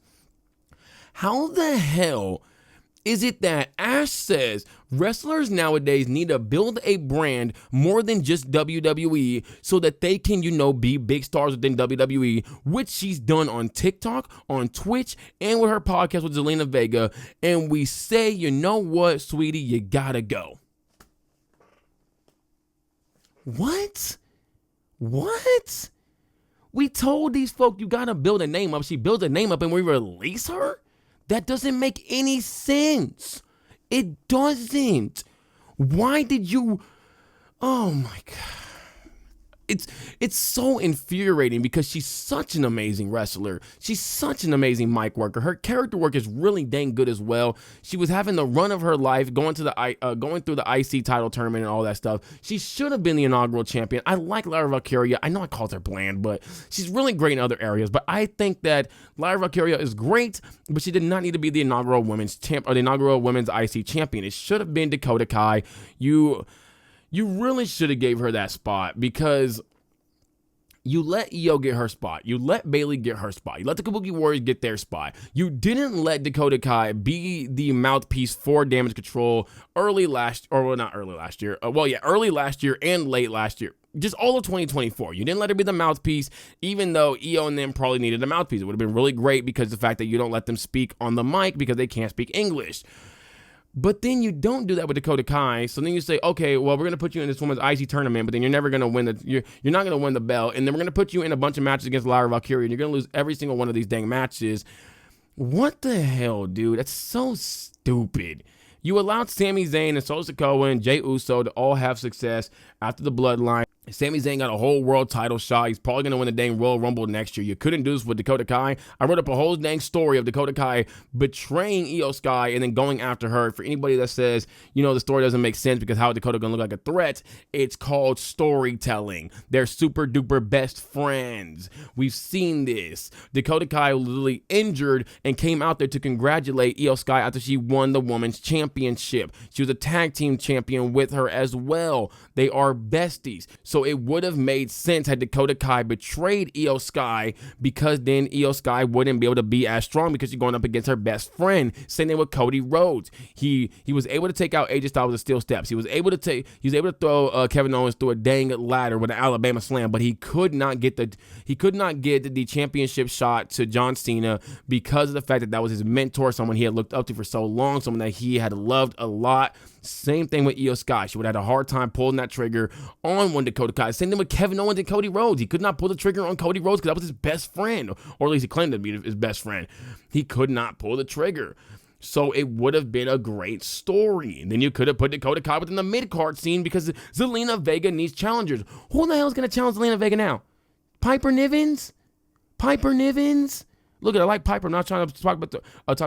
How the hell is it that Ash says wrestlers nowadays need to build a brand more than just WWE so that they can, be big stars within WWE, which she's done on TikTok, on Twitch, and with her podcast with Zelina Vega. And we say, you know what, sweetie, you gotta go. What? We told these folk you gotta build a name up. She builds a name up and we release her? That doesn't make any sense. It doesn't. Why did you? Oh my God. It's so infuriating because she's such an amazing wrestler. She's such an amazing mic worker. Her character work is really dang good as well. She was having the run of her life, going through the IC title tournament and all that stuff. She should have been the inaugural champion. I like Lyra Valkyria. I know I called her bland, but she's really great in other areas. But I think that Lyra Valkyria is great, but she did not need to be the inaugural women's champ or the inaugural women's IC champion. It should have been Dakota Kai. You really should have gave her that spot because you let Io get her spot. You let Bayley get her spot. You let the Kabuki Warriors get their spot. You didn't let Dakota Kai be the mouthpiece for Damage Control early last year and late last year. Just all of 2024. You didn't let her be the mouthpiece, even though Io and them probably needed a mouthpiece. It would have been really great because of the fact that you don't let them speak on the mic because they can't speak English. But then you don't do that with Dakota Kai. So then you say, okay, well, we're going to put you in this women's IC tournament, but then you're never going to win you're not going to win the belt. And then we're going to put you in a bunch of matches against Lyra Valkyria, and you're going to lose every single one of these dang matches. What the hell, dude? That's so stupid. You allowed Sami Zayn and Solo Sikoa and Jey Uso to all have success after the Bloodline. Sami Zayn got a whole world title shot. He's probably going to win the dang Royal Rumble next year. You couldn't do this with Dakota Kai. I wrote up a whole dang story of Dakota Kai betraying Io Sky and then going after her. For anybody that says, the story doesn't make sense because how Dakota going to look like a threat, it's called storytelling. They're super duper best friends. We've seen this. Dakota Kai was literally injured and came out there to congratulate Io Sky after she won the women's championship. She was a tag team champion with her as well. They are besties. So it would have made sense had Dakota Kai betrayed Io Sky because then Io Sky wouldn't be able to be as strong because she's going up against her best friend. Same thing with Cody Rhodes. He was able to take out AJ Styles with steel steps. He was able to throw Kevin Owens through a dang ladder with an Alabama slam, but he could not get the championship shot to John Cena because of the fact that was his mentor, someone he had looked up to for so long, someone that he had loved a lot. Same thing with Io Sky. She would have had a hard time pulling that trigger on when Dakota Dakota Kai. Same thing with Kevin Owens and Cody Rhodes. He could not pull the trigger on Cody Rhodes because that was his best friend, or at least he claimed to be his best friend. He could not pull the trigger. So it would have been a great story. And then you could have put Dakota Kai within the mid-card scene because Zelina Vega needs challengers. Who the hell is going to challenge Zelina Vega now? Piper Nivens? Look, I like Piper. I'm not trying to talk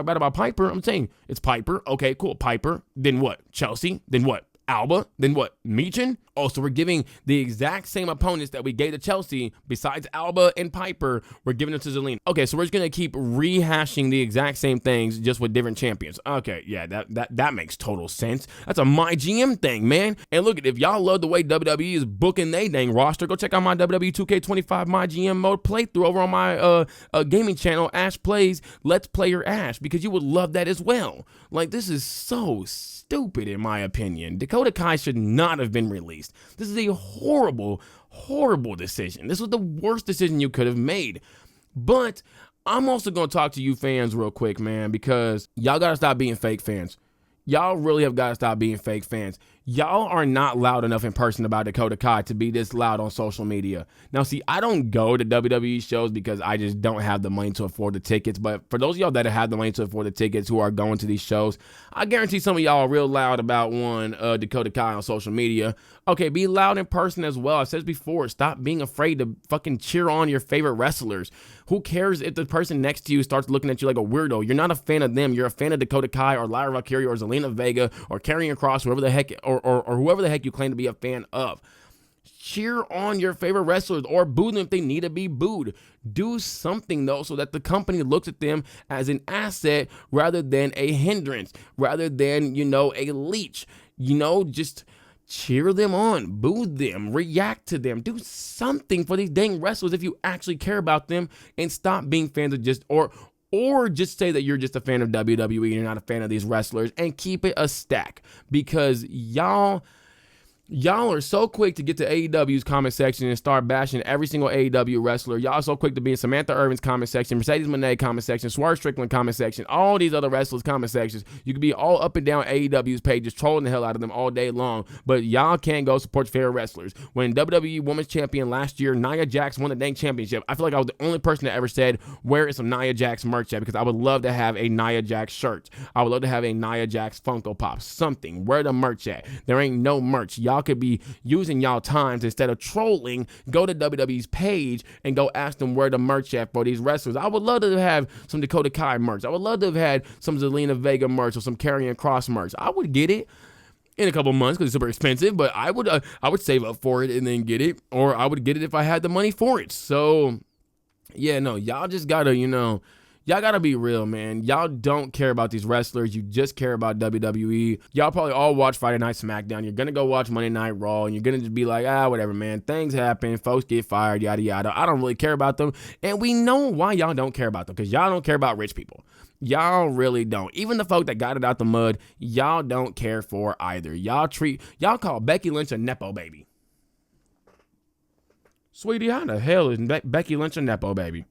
bad about Piper. I'm saying it's Piper. Okay, cool. Piper. Then what? Chelsea. Then what? Alba. Then what? Meechin. Oh, so we're giving the exact same opponents that we gave to Chelsea, besides Alba and Piper, we're giving it to Zelina. Okay, so we're just gonna keep rehashing the exact same things, just with different champions. Okay, yeah, that makes total sense. That's a My GM thing, man. And look, if y'all love the way WWE is booking they dang roster, go check out my WWE 2K25 My GM mode playthrough over on my gaming channel, Ash Plays Let's Player Ash, because you would love that as well. Like, this is so stupid in my opinion. Dakota Kai should not have been released. This is a horrible, horrible decision. This was the worst decision you could have made. But I'm also going to talk to you fans real quick, man, because y'all got to stop being fake fans. Y'all really have got to stop being fake fans. Y'all are not loud enough in person about Dakota Kai to be this loud on social media. Now, see, I don't go to WWE shows because I just don't have the money to afford the tickets. But for those of y'all that have the money to afford the tickets who are going to these shows, I guarantee some of y'all are real loud about Dakota Kai on social media. Okay, be loud in person as well. I've said this before. Stop being afraid to fucking cheer on your favorite wrestlers. Who cares if the person next to you starts looking at you like a weirdo? You're not a fan of them. You're a fan of Dakota Kai or Lyra Valkyria or Zelina Vega or Karrion Kross, whoever the heck, or whoever the heck you claim to be a fan of. Cheer on your favorite wrestlers or boo them if they need to be booed. Do something, though, so that the company looks at them as an asset rather than a hindrance, rather than, a leech. Just cheer them on, boo them, react to them, do something for these dang wrestlers if you actually care about them, and stop being fans of just, or just say that you're just a fan of WWE and you're not a fan of these wrestlers, and keep it a stack, because y'all are so quick to get to AEW's comment section and start bashing every single AEW wrestler. Y'all are so quick to be in Samantha Irvin's comment section, Mercedes Moné comment section, Swerve Strickland comment section, all these other wrestlers' comment sections. You could be all up and down AEW's page, just trolling the hell out of them all day long, but y'all can't go support your favorite wrestlers. When WWE Women's Champion last year, Nia Jax won the dang championship, I feel like I was the only person that ever said, where is some Nia Jax merch at? Because I would love to have a Nia Jax shirt. I would love to have a Nia Jax Funko Pop, something. Where the merch at? There ain't no merch. Y'all could be using y'all times instead of trolling. Go to WWE's page and go ask them where the merch at for these wrestlers. I would love to have some Dakota Kai merch. I would love to have had some Zelina Vega merch or some Karrion Kross merch. I would get it in a couple months because it's super expensive, but I would save up for it and then get it, or I would get it if I had the money for it. So yeah, no, y'all just gotta, y'all gotta be real, man. Y'all don't care about these wrestlers. You just care about WWE. Y'all probably all watch Friday Night SmackDown. You're gonna go watch Monday Night Raw, and you're gonna just be like, whatever, man. Things happen. Folks get fired, yada, yada. I don't really care about them. And we know why y'all don't care about them, because y'all don't care about rich people. Y'all really don't. Even the folk that got it out the mud, y'all don't care for either. Y'all call Becky Lynch a Nepo baby. Sweetie, how the hell is Becky Lynch a Nepo baby?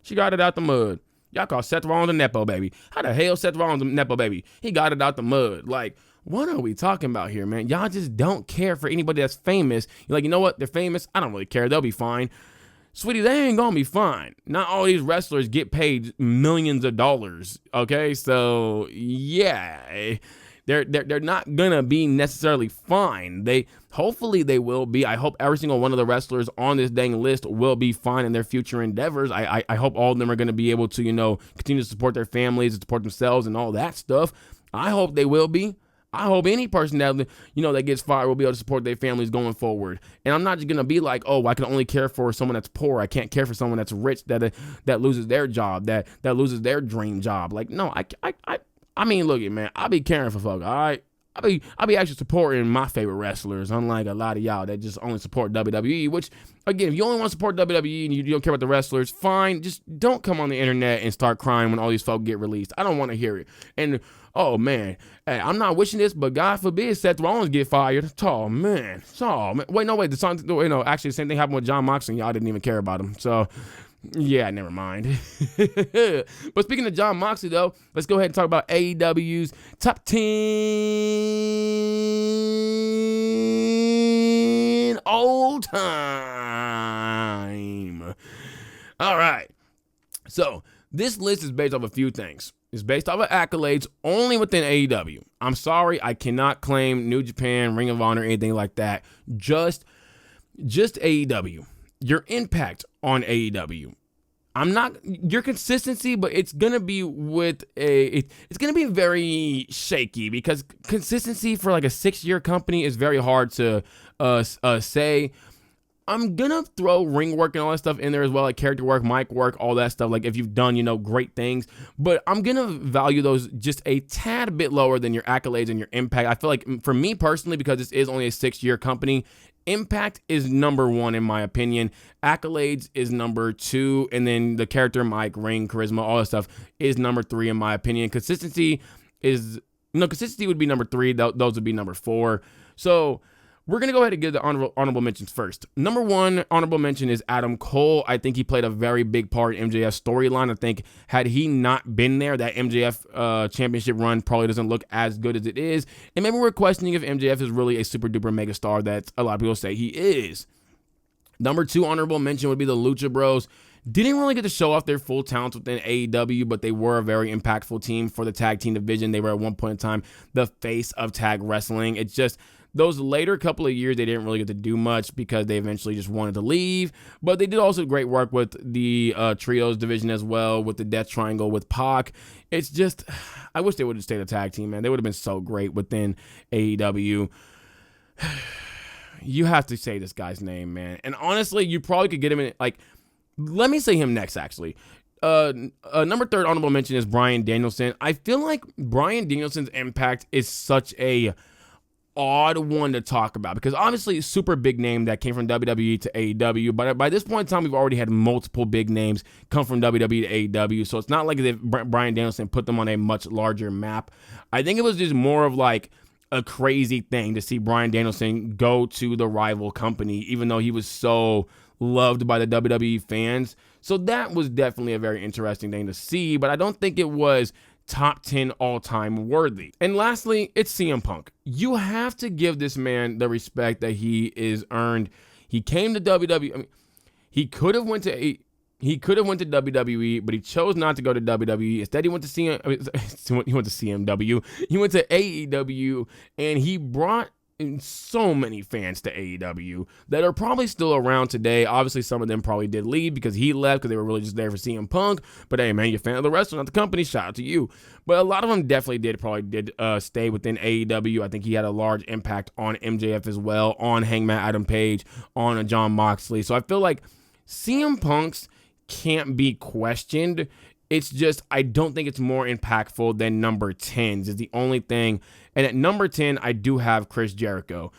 She got it out the mud. Y'all call Seth Rollins a Nepo baby. How the hell Seth Rollins a Nepo baby? He got it out the mud. Like, what are we talking about here, man? Y'all just don't care for anybody that's famous. You're like, you know what? They're famous. I don't really care. They'll be fine. Sweetie, they ain't gonna be fine. Not all these wrestlers get paid millions of dollars. Okay, so yeah, they're not gonna be necessarily fine. Hopefully they will be. I hope every single one of the wrestlers on this dang list will be fine in their future endeavors. I hope all of them are gonna be able to, continue to support their families, and support themselves and all that stuff. I hope they will be. I hope any person that, that gets fired will be able to support their families going forward. And I'm not just going to be like, oh, I can only care for someone that's poor. I can't care for someone that's rich that loses their job, that loses their dream job. Like, no, I mean, look at, man, I be caring for folk, all right? I be actually supporting my favorite wrestlers, unlike a lot of y'all that just only support WWE, which, again, if you only want to support WWE and you don't care about the wrestlers, fine. Just don't come on the internet and start crying when all these folk get released. I don't want to hear it. And, oh, man, hey, I'm not wishing this, but God forbid Seth Rollins get fired. Oh, man. Wait, actually, the same thing happened with Jon Moxley. Y'all didn't even care about him. So, yeah, never mind. But speaking of Jon Moxley, though, let's go ahead and talk about AEW's top 10 all full time. All right. So this list is based off a few things. It's based off of accolades only within AEW. I'm sorry, I cannot claim New Japan, Ring of Honor, anything like that. Just AEW. Your impact on AEW. I'm not your consistency, but it's gonna be it's gonna be very shaky because consistency for like a 6-year company is very hard to say. I'm gonna throw ring work and all that stuff in there as well, like character work, mic work, all that stuff. Like if you've done, great things, but I'm gonna value those just a tad bit lower than your accolades and your impact. I feel like for me personally, because this is only a 6-year company, impact is number 1 in my opinion. Accolades is number 2, and then the character, mic, ring, charisma, all that stuff is number 3 in my opinion. Consistency would be number 3. Those would be number 4. So we're going to go ahead and give the honorable mentions first. Number 1 honorable mention is Adam Cole. I think he played a very big part in MJF's storyline. I think had he not been there, that MJF championship run probably doesn't look as good as it is. And maybe we're questioning if MJF is really a super duper mega star that a lot of people say he is. Number 2 honorable mention would be the Lucha Bros. Didn't really get to show off their full talents within AEW, but they were a very impactful team for the tag team division. They were at one point in time the face of tag wrestling. It's just those later couple of years, they didn't really get to do much because they eventually just wanted to leave. But they did also great work with the trios division as well, with the Death Triangle with Pac. It's just, I wish they would have stayed a tag team, man. They would have been so great within AEW. You have to say this guy's name, man. And honestly, you probably could get him in, let me say him next, actually. Number 3 honorable mention is Bryan Danielson. I feel like Bryan Danielson's impact is such a odd one to talk about because obviously super big name that came from WWE to AEW, but by this point in time we've already had multiple big names come from WWE to AEW, so it's not like if Bryan Danielson put them on a much larger map. I think it was just more of like a crazy thing to see Bryan Danielson go to the rival company even though he was so loved by the WWE fans. So that was definitely a very interesting thing to see, but I don't think it was top 10 all-time worthy. And lastly, it's CM Punk. You have to give this man the respect that he is earned. He came to WWE. I mean, he could have went to WWE, but he chose not to go to WWE. Instead, he went to CMW. He went to AEW, and he brought so many fans to AEW that are probably still around today. Obviously, some of them probably did leave because he left because they were really just there for CM Punk. But hey, man, you're a fan of the wrestler, not the company. Shout out to you. But a lot of them definitely did stay within AEW. I think he had a large impact on MJF as well, on Hangman Adam Page, on Jon Moxley. So I feel like CM Punk's can't be questioned. It's just, I don't think it's more impactful than number 10s is the only thing. And at number 10, I do have Chris Jericho.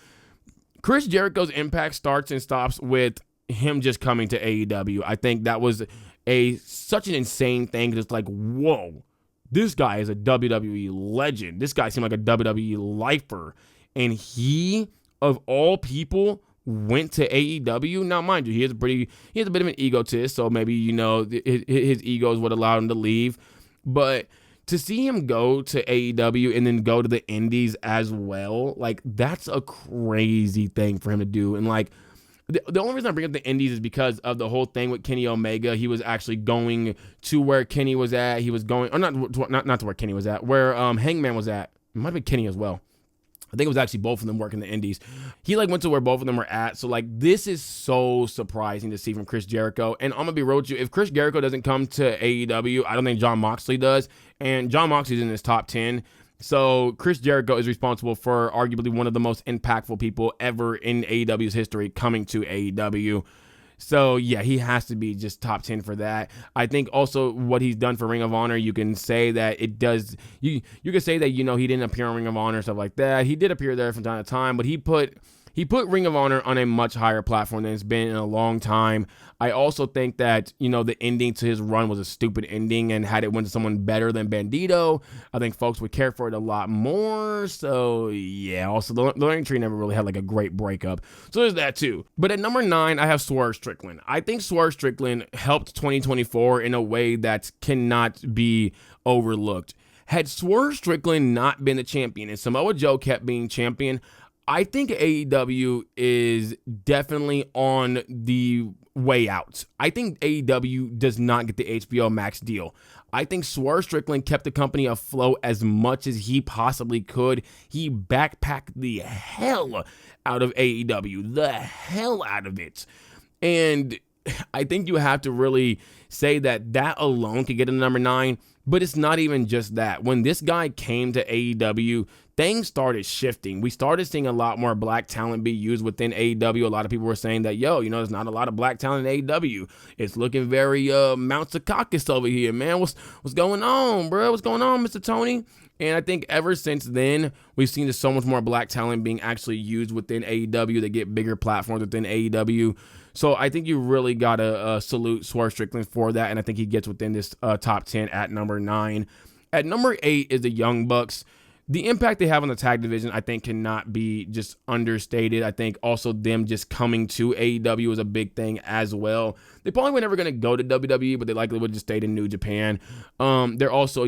Chris Jericho's impact starts and stops with him just coming to AEW. I think that was such an insane thing. It's like, whoa, this guy is a WWE legend. This guy seemed like a WWE lifer. And he, of all people, went to AEW. Now, mind you, he has a bit of an egotist, so maybe, his egos would allow him to leave. But to see him go to AEW and then go to the Indies as well, like, that's a crazy thing for him to do. And, like, the only reason I bring up the Indies is because of the whole thing with Kenny Omega. He was actually going to where Kenny was at. He was going, or not to where Kenny was at, where Hangman was at. It might have been Kenny as well. I think it was actually both of them working the Indies. He went to where both of them were at. So this is so surprising to see from Chris Jericho. And I'm going to be real with you. If Chris Jericho doesn't come to AEW, I don't think Jon Moxley does. And Jon Moxley's in his top 10. So Chris Jericho is responsible for arguably one of the most impactful people ever in AEW's history coming to AEW. So, yeah, he has to be just top 10 for that. I think also what he's done for Ring of Honor, you can say that it does. You can say that, he didn't appear on Ring of Honor, stuff like that. He did appear there from time to time, but he put Ring of Honor on a much higher platform than it's been in a long time. I also think that, the ending to his run was a stupid ending, and had it went to someone better than Bandito, I think folks would care for it a lot more. So, yeah, also the Learning Tree never really had a great breakup. So there's that too. But at number 9, I have Swerve Strickland. I think Swerve Strickland helped 2024 in a way that cannot be overlooked. Had Swerve Strickland not been the champion and Samoa Joe kept being champion, I think AEW is definitely on the way out. I think AEW does not get the HBO Max deal. I think Swerve Strickland kept the company afloat as much as he possibly could. He backpacked the hell out of AEW, the hell out of it. And I think you have to really say that alone could get to number 9, but it's not even just that. When this guy came to AEW, things started shifting. We started seeing a lot more black talent be used within AEW. A lot of people were saying that, there's not a lot of black talent in AEW. It's looking very Mount Secaucus over here, man. What's going on, bro? What's going on, Mr. Tony? And I think ever since then, we've seen there's so much more black talent being actually used within AEW. They get bigger platforms within AEW. So I think you really got to salute Swerve Strickland for that, and I think he gets within this top 10 at number 9. At number 8 is the Young Bucks. The impact they have on the tag division, I think, cannot be just understated. I think also them just coming to AEW is a big thing as well. They probably were never going to go to WWE, but they likely would have just stayed in New Japan. They're also,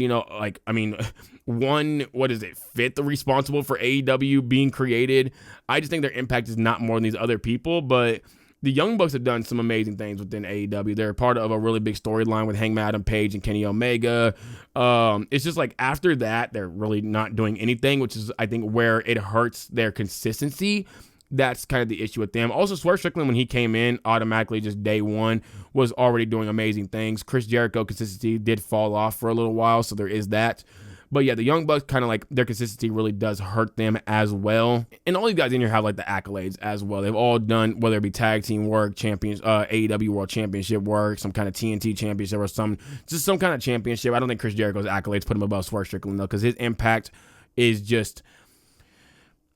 fifth responsible for AEW being created. I just think their impact is not more than these other people, but the Young Bucks have done some amazing things within AEW. They're part of a really big storyline with Hangman Adam Page and Kenny Omega. It's just like after that, they're really not doing anything, which is, I think, where it hurts their consistency. That's kind of the issue with them. Also, Swerve Strickland, when he came in, automatically just day one, was already doing amazing things. Chris Jericho consistency did fall off for a little while, so there is that. But yeah, the Young Bucks, kind of like their consistency really does hurt them as well. And all these guys in here have like the accolades as well. They've all done, whether it be tag team work, champions, AEW World Championship work, some kind of TNT championship, or some kind of championship. I don't think Chris Jericho's accolades put him above Swerve Strickland though, because his impact is just,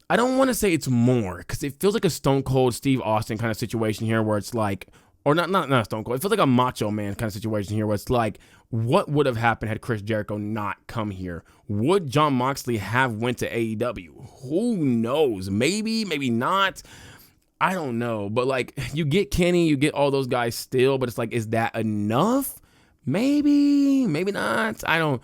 I don't want to say it's more, because it feels like a Stone Cold Steve Austin kind of situation here where it's like, or not Stone Cold. It feels like a Macho Man kind of situation here where it's like, what would have happened had Chris Jericho not come here? Would Jon Moxley have went to AEW? Who knows? Maybe, maybe not. I don't know. But like, you get Kenny, you get all those guys still, but it's like, is that enough? Maybe, maybe not. I don't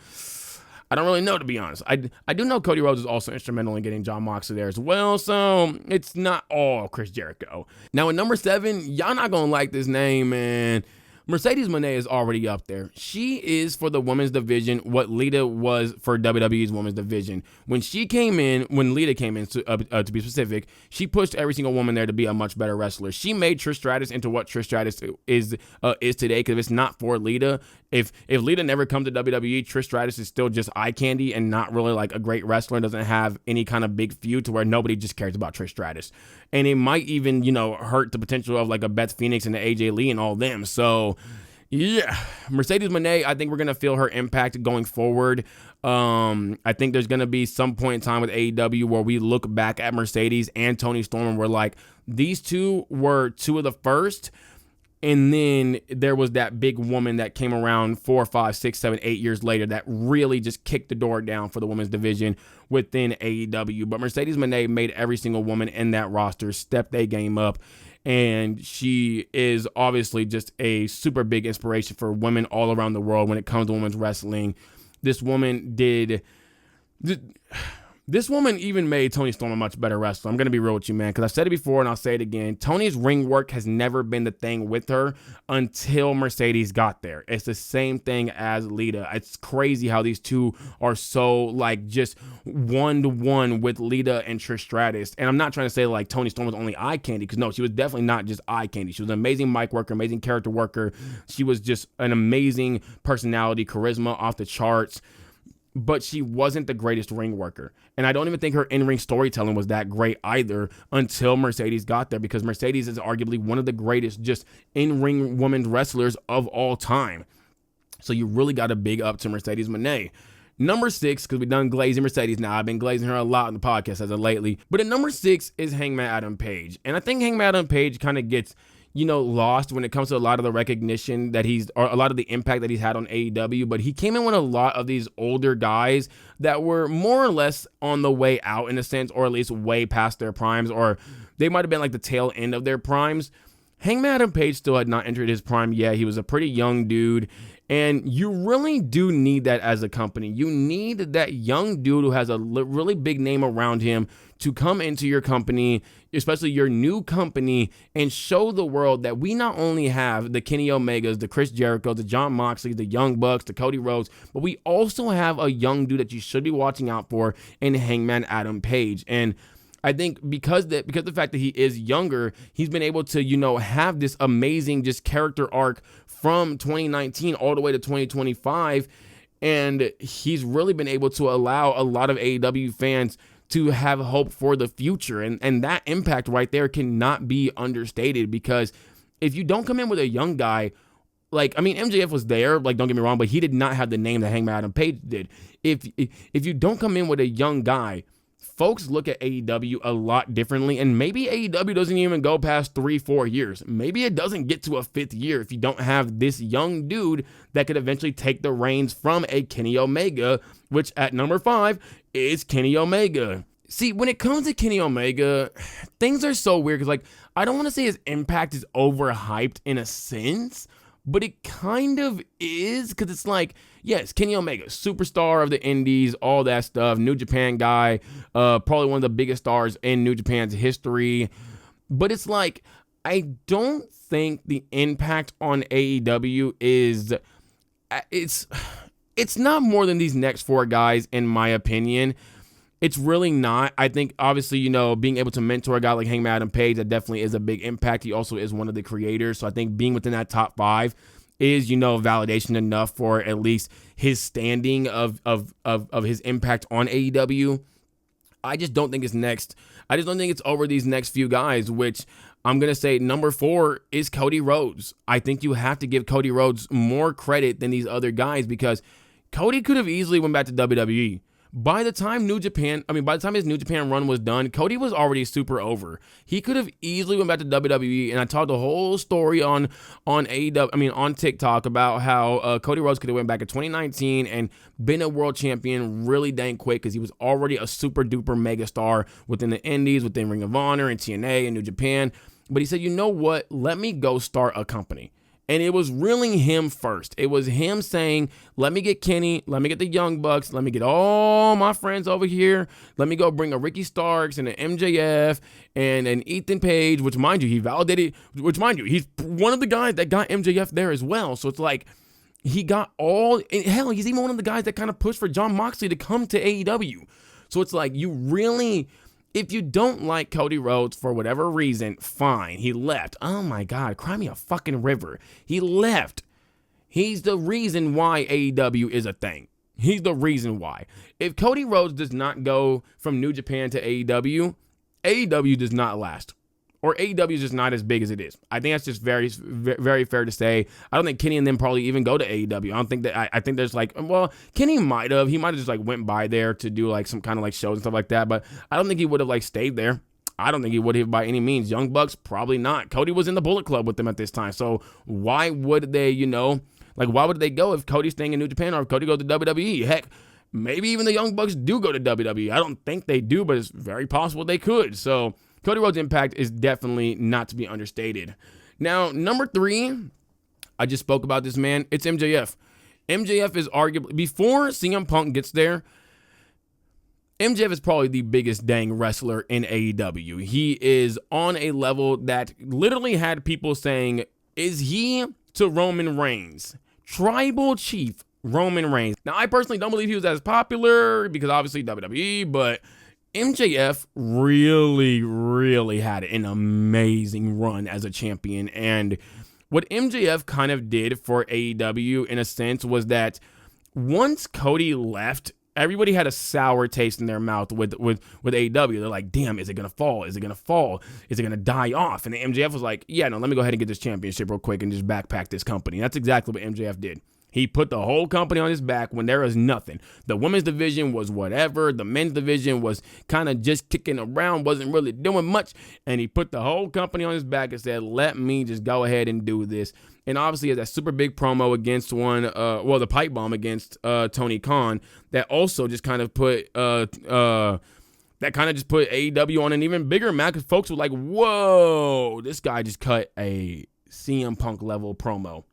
really know, to be honest. I do know Cody Rhodes is also instrumental in getting Jon Moxley there as well, so it's not all Chris Jericho. Now, at number 7, y'all not gonna like this name, man. Mercedes Moné is already up there. She is for the women's division what Lita was for WWE's women's division. When Lita came in, to be specific, she pushed every single woman there to be a much better wrestler. She made Trish Stratus into what Trish Stratus is today, because if it's not for Lita, if Lita never comes to WWE, Trish Stratus is still just eye candy and not really like a great wrestler and doesn't have any kind of big feud to where nobody just cares about Trish Stratus. And it might even, hurt the potential of like a Beth Phoenix and the AJ Lee and all them. So, yeah, Mercedes Moné, I think we're going to feel her impact going forward. I think there's going to be some point in time with AEW where we look back at Mercedes and Toni Storm and we're like, these two were two of the first. And then there was that big woman that came around 4, 5, 6, 7, 8 years later that really just kicked the door down for the women's division within AEW. But Mercedes Moné made every single woman in that roster step their game up. And she is obviously just a super big inspiration for women all around the world when it comes to women's wrestling. This woman even made Toni Storm a much better wrestler. I'm going to be real with you, man, because I've said it before and I'll say it again. Toni's ring work has never been the thing with her until Mercedes got there. It's the same thing as Lita. It's crazy how these two are so like just one-to-one with Lita and Trish Stratus. And I'm not trying to say like Toni Storm was only eye candy, because no, she was definitely not just eye candy. She was an amazing mic worker, amazing character worker. She was just an amazing personality, charisma off the charts. But she wasn't the greatest ring worker. And I don't even think her in-ring storytelling was that great either until Mercedes got there, because Mercedes is arguably one of the greatest just in-ring women's wrestlers of all time. So you really got a big up to Mercedes Moné. Number 6, because we've done glazing Mercedes now. I've been glazing her a lot on the podcast as of lately. But at number 6 is Hangman Adam Page. And I think Hangman Adam Page kind of gets lost when it comes to a lot of the recognition that or a lot of the impact that he's had on AEW, but he came in with a lot of these older guys that were more or less on the way out in a sense, or at least way past their primes, or they might have been like the tail end of their primes. Hangman Adam Page still had not entered his prime yet. He was a pretty young dude, And you really do need that as a company. You need that young dude who has a really big name around him to come into your company, especially your new company, and show the world that we not only have the Kenny Omegas, the Chris Jericho, the Jon Moxley, the Young Bucks, the Cody Rhodes, but we also have a young dude that you should be watching out for in Hangman Adam Page. And I think because the fact that he is younger, he's been able to, have this amazing just character arc from 2019 all the way to 2025. And he's really been able to allow a lot of AEW fans to have hope for the future. And that impact right there cannot be understated, because if you don't come in with a young guy, MJF was there, don't get me wrong, but he did not have the name that Hangman Adam Page did. If you don't come in with a young guy, folks look at AEW a lot differently, and maybe AEW doesn't even go past 3-4 years. Maybe it doesn't get to a 5th year if you don't have this young dude that could eventually take the reins from a Kenny Omega, which at number 5 is Kenny Omega. See, when it comes to Kenny Omega, things are so weird, because I don't want to say his impact is overhyped in a sense, but it kind of is, because it's yes, Kenny Omega, superstar of the indies, all that stuff, New Japan guy, probably one of the biggest stars in New Japan's history. But it's I don't think the impact on AEW is, it's not more than these next 4 guys, in my opinion. It's really not. I think, obviously, being able to mentor a guy like Hangman Adam Page, that definitely is a big impact. He also is one of the creators. So I think being within that top 5 is, validation enough for at least his standing of his impact on AEW. I just don't think it's next. I just don't think it's over these next few guys, which I'm going to say number 4 is Cody Rhodes. I think you have to give Cody Rhodes more credit than these other guys, because Cody could have easily went back to WWE. By the time his New Japan run was done, Cody was already super over. He could have easily went back to WWE, and I told the whole story on AEW, on TikTok, about how Cody Rhodes could have went back in 2019 and been a world champion really dang quick, because he was already a super duper mega star within the indies, within Ring of Honor and TNA and New Japan. But he said, you know what? Let me go start a company. And it was really him first. It was him saying, let me get Kenny, let me get the Young Bucks, let me get all my friends over here, let me go bring a Ricky Starks and an MJF and an Ethan Page, which, mind you, he validated, he's one of the guys that got MJF there as well. So it's he got all, and hell, he's even one of the guys that kind of pushed for Jon Moxley to come to AEW. So it's you really... If you don't like Cody Rhodes for whatever reason, fine. He left. Oh my God, cry me a fucking river. He left. He's the reason why AEW is a thing. He's the reason why. If Cody Rhodes does not go from New Japan to AEW, AEW does not last. Or AEW is just not as big as it is. I think that's just very, very fair to say. I don't think Kenny and them probably even go to AEW. I don't think that. I think there's Kenny might have. He might have just went by there to do some kind of shows and stuff like that. But I don't think he would have stayed there. I don't think he would have by any means. Young Bucks, probably not. Cody was in the Bullet Club with them at this time. So why would they, why would they go if Cody's staying in New Japan or if Cody goes to WWE? Heck, maybe even the Young Bucks do go to WWE. I don't think they do, but it's very possible they could. So Cody Rhodes' impact is definitely not to be understated. Now, number 3, I just spoke about this man. It's MJF. MJF is arguably, before CM Punk gets there, MJF is probably the biggest dang wrestler in AEW. He is on a level that literally had people saying, is he to Roman Reigns? Tribal Chief Roman Reigns. Now, I personally don't believe he was as popular because obviously WWE, but MJF really, really had an amazing run as a champion. And what MJF kind of did for AEW in a sense was that once Cody left, everybody had a sour taste in their mouth with AEW. They're like, damn, is it going to fall? Is it going to fall? Is it going to die off? And MJF was like, yeah, no, let me go ahead and get this championship real quick and just backpack this company. That's exactly what MJF did. He put the whole company on his back when there was nothing. The women's division was whatever. The men's division was kind of just kicking around, wasn't really doing much. And he put the whole company on his back and said, let me just go ahead and do this. And obviously, that super big promo against the pipe bomb against Tony Khan, that also just kind of put AEW on an even bigger map, because folks were like, whoa, this guy just cut a CM Punk level promo.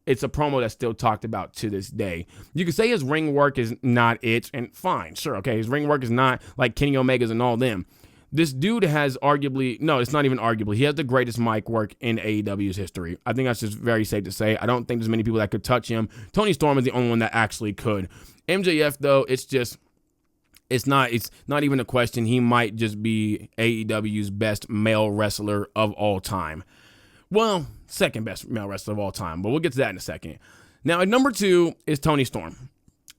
it's a promo that's still talked about to this day. You could say his ring work is not it, and fine, sure, okay, his ring work is not like Kenny Omega's and all them. This dude has arguably, no, it's not even arguably, he has the greatest mic work in AEW's history. I think that's just very safe to say. I don't think there's many people that could touch him. Tony Storm is the only one that actually could. MJF, though, it's not even a question. He might just be AEW's best male wrestler of all time. Well, second best male wrestler of all time, but we'll get to that in a second. Now, at number 2 is Toni Storm.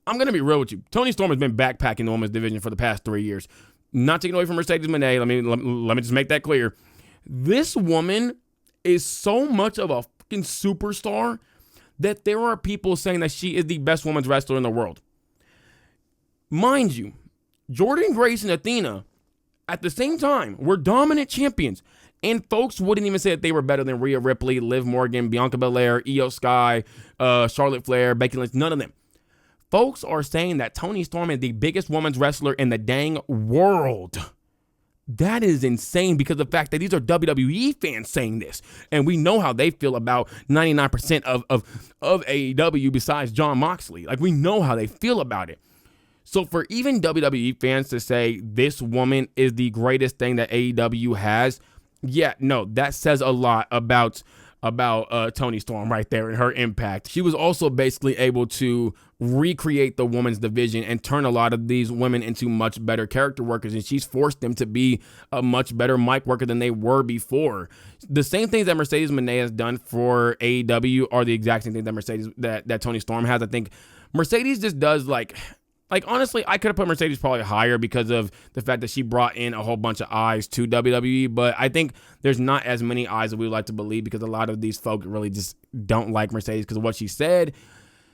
I'm going to be real with you. Toni Storm has been backpacking the women's division for the past 3 years. Not taking away from Mercedes Moné. Let me just make that clear. This woman is so much of a fucking superstar that there are people saying that she is the best women's wrestler in the world. Mind you, Jordynne Grace and Athena, at the same time, were dominant champions. And folks wouldn't even say that they were better than Rhea Ripley, Liv Morgan, Bianca Belair, Io Sky, Charlotte Flair, Becky Lynch, none of them. Folks are saying that Toni Storm is the biggest women's wrestler in the dang world. That is insane because of the fact that these are WWE fans saying this. And we know how they feel about 99% of AEW besides Jon Moxley. Like, we know how they feel about it. So for even WWE fans to say this woman is the greatest thing that AEW has, yeah, no, that says a lot about Toni Storm right there and her impact. She was also basically able to recreate the women's division and turn a lot of these women into much better character workers, and she's forced them to be a much better mic worker than they were before. The same things that Mercedes Moné has done for AEW are the exact same thing that Toni Storm has. I think Mercedes just does like honestly, I could have put Mercedes probably higher because of the fact that she brought in a whole bunch of eyes to WWE, but I think there's not as many eyes that we would like to believe because a lot of these folk really just don't like Mercedes because of what she said.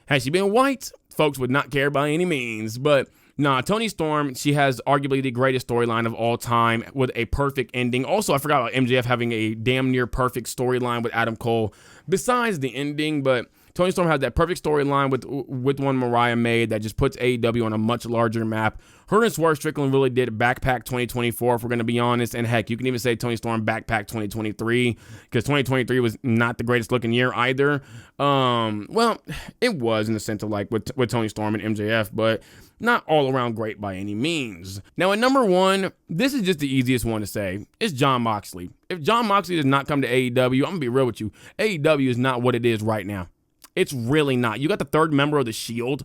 Had she been white, folks would not care by any means, but nah, Toni Storm, she has arguably the greatest storyline of all time with a perfect ending. Also, I forgot about MJF having a damn near perfect storyline with Adam Cole besides the ending, but Toni Storm had that perfect storyline with one Mariah made that just puts AEW on a much larger map. Her and Swerve Strickland really did backpack 2024, if we're going to be honest. And heck, you can even say Toni Storm backpacked 2023 because 2023 was not the greatest looking year either. Well, it was in the sense of like with Toni Storm and MJF, but not all around great by any means. Now, at number 1, this is just the easiest one to say. It's Jon Moxley. If Jon Moxley does not come to AEW, I'm going to be real with you. AEW is not what it is right now. It's really not. You got the third member of the Shield.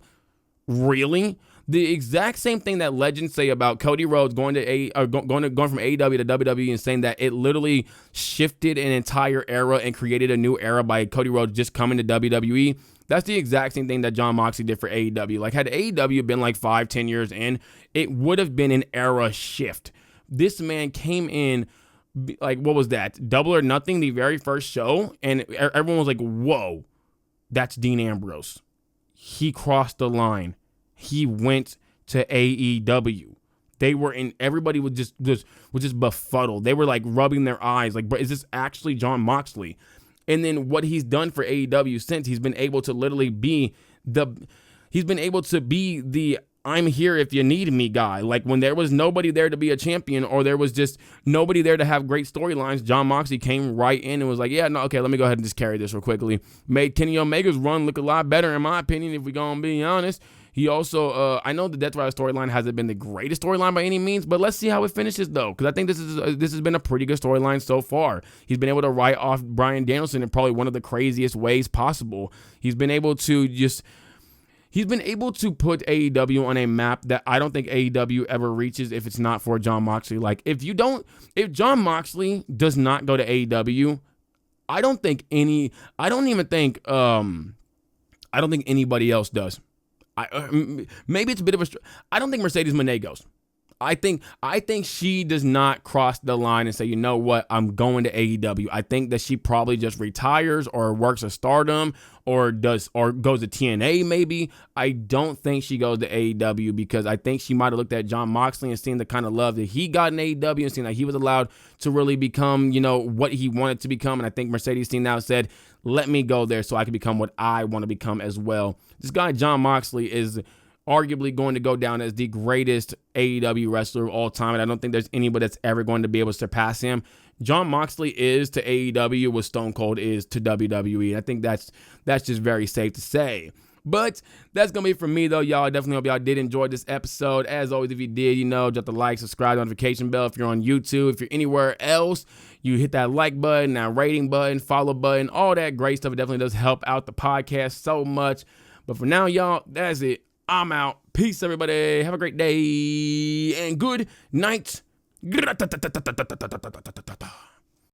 Really? The exact same thing that legends say about Cody Rhodes going from AEW to WWE and saying that it literally shifted an entire era and created a new era by Cody Rhodes just coming to WWE. That's the exact same thing that Jon Moxley did for AEW. Like, had AEW been like 5-10 years in, it would have been an era shift. This man came in, like, what was that? Double or Nothing, the very first show, and everyone was like, whoa. That's Dean Ambrose. He crossed the line. He went to AEW. Everybody was just befuddled. They were like rubbing their eyes like, but is this actually Jon Moxley? And then what he's done for AEW since, he's been able to literally be the I'm here if you need me guy. Like, when there was nobody there to be a champion or there was just nobody there to have great storylines, Jon Moxley came right in and was like, yeah, no, okay, let me go ahead and just carry this real quickly. Made Kenny Omega's run look a lot better, in my opinion, if we're going to be honest. He also, I know the Death Rider storyline hasn't been the greatest storyline by any means, but let's see how it finishes, though, because I think this has been a pretty good storyline so far. He's been able to write off Bryan Danielson in probably one of the craziest ways possible. He's been able to put AEW on a map that I don't think AEW ever reaches if it's not for Jon Moxley. Like, if Jon Moxley does not go to AEW, I don't think anybody else does. Maybe it's a bit of I don't think Mercedes Moné goes. I think she does not cross the line and say, you know what, I'm going to AEW. I think that she probably just retires or works a Stardom or goes to TNA maybe. I don't think she goes to AEW because I think she might have looked at Jon Moxley and seen the kind of love that he got in AEW and seen that he was allowed to really become, what he wanted to become. And I think Mercedes seen now said, let me go there so I can become what I want to become as well. This guy, Jon Moxley, is arguably going to go down as the greatest AEW wrestler of all time, and I don't think there's anybody that's ever going to be able to surpass him. Jon Moxley is to AEW what Stone Cold is to WWE. I think that's just very safe to say. But that's going to be it for me, though, y'all. I definitely hope y'all did enjoy this episode. As always, if you did, drop the like, subscribe, notification bell. If you're on YouTube, if you're anywhere else, you hit that like button, that rating button, follow button, all that great stuff. It definitely does help out the podcast so much. But for now, y'all, that's it. I'm out. Peace, everybody. Have a great day and good night.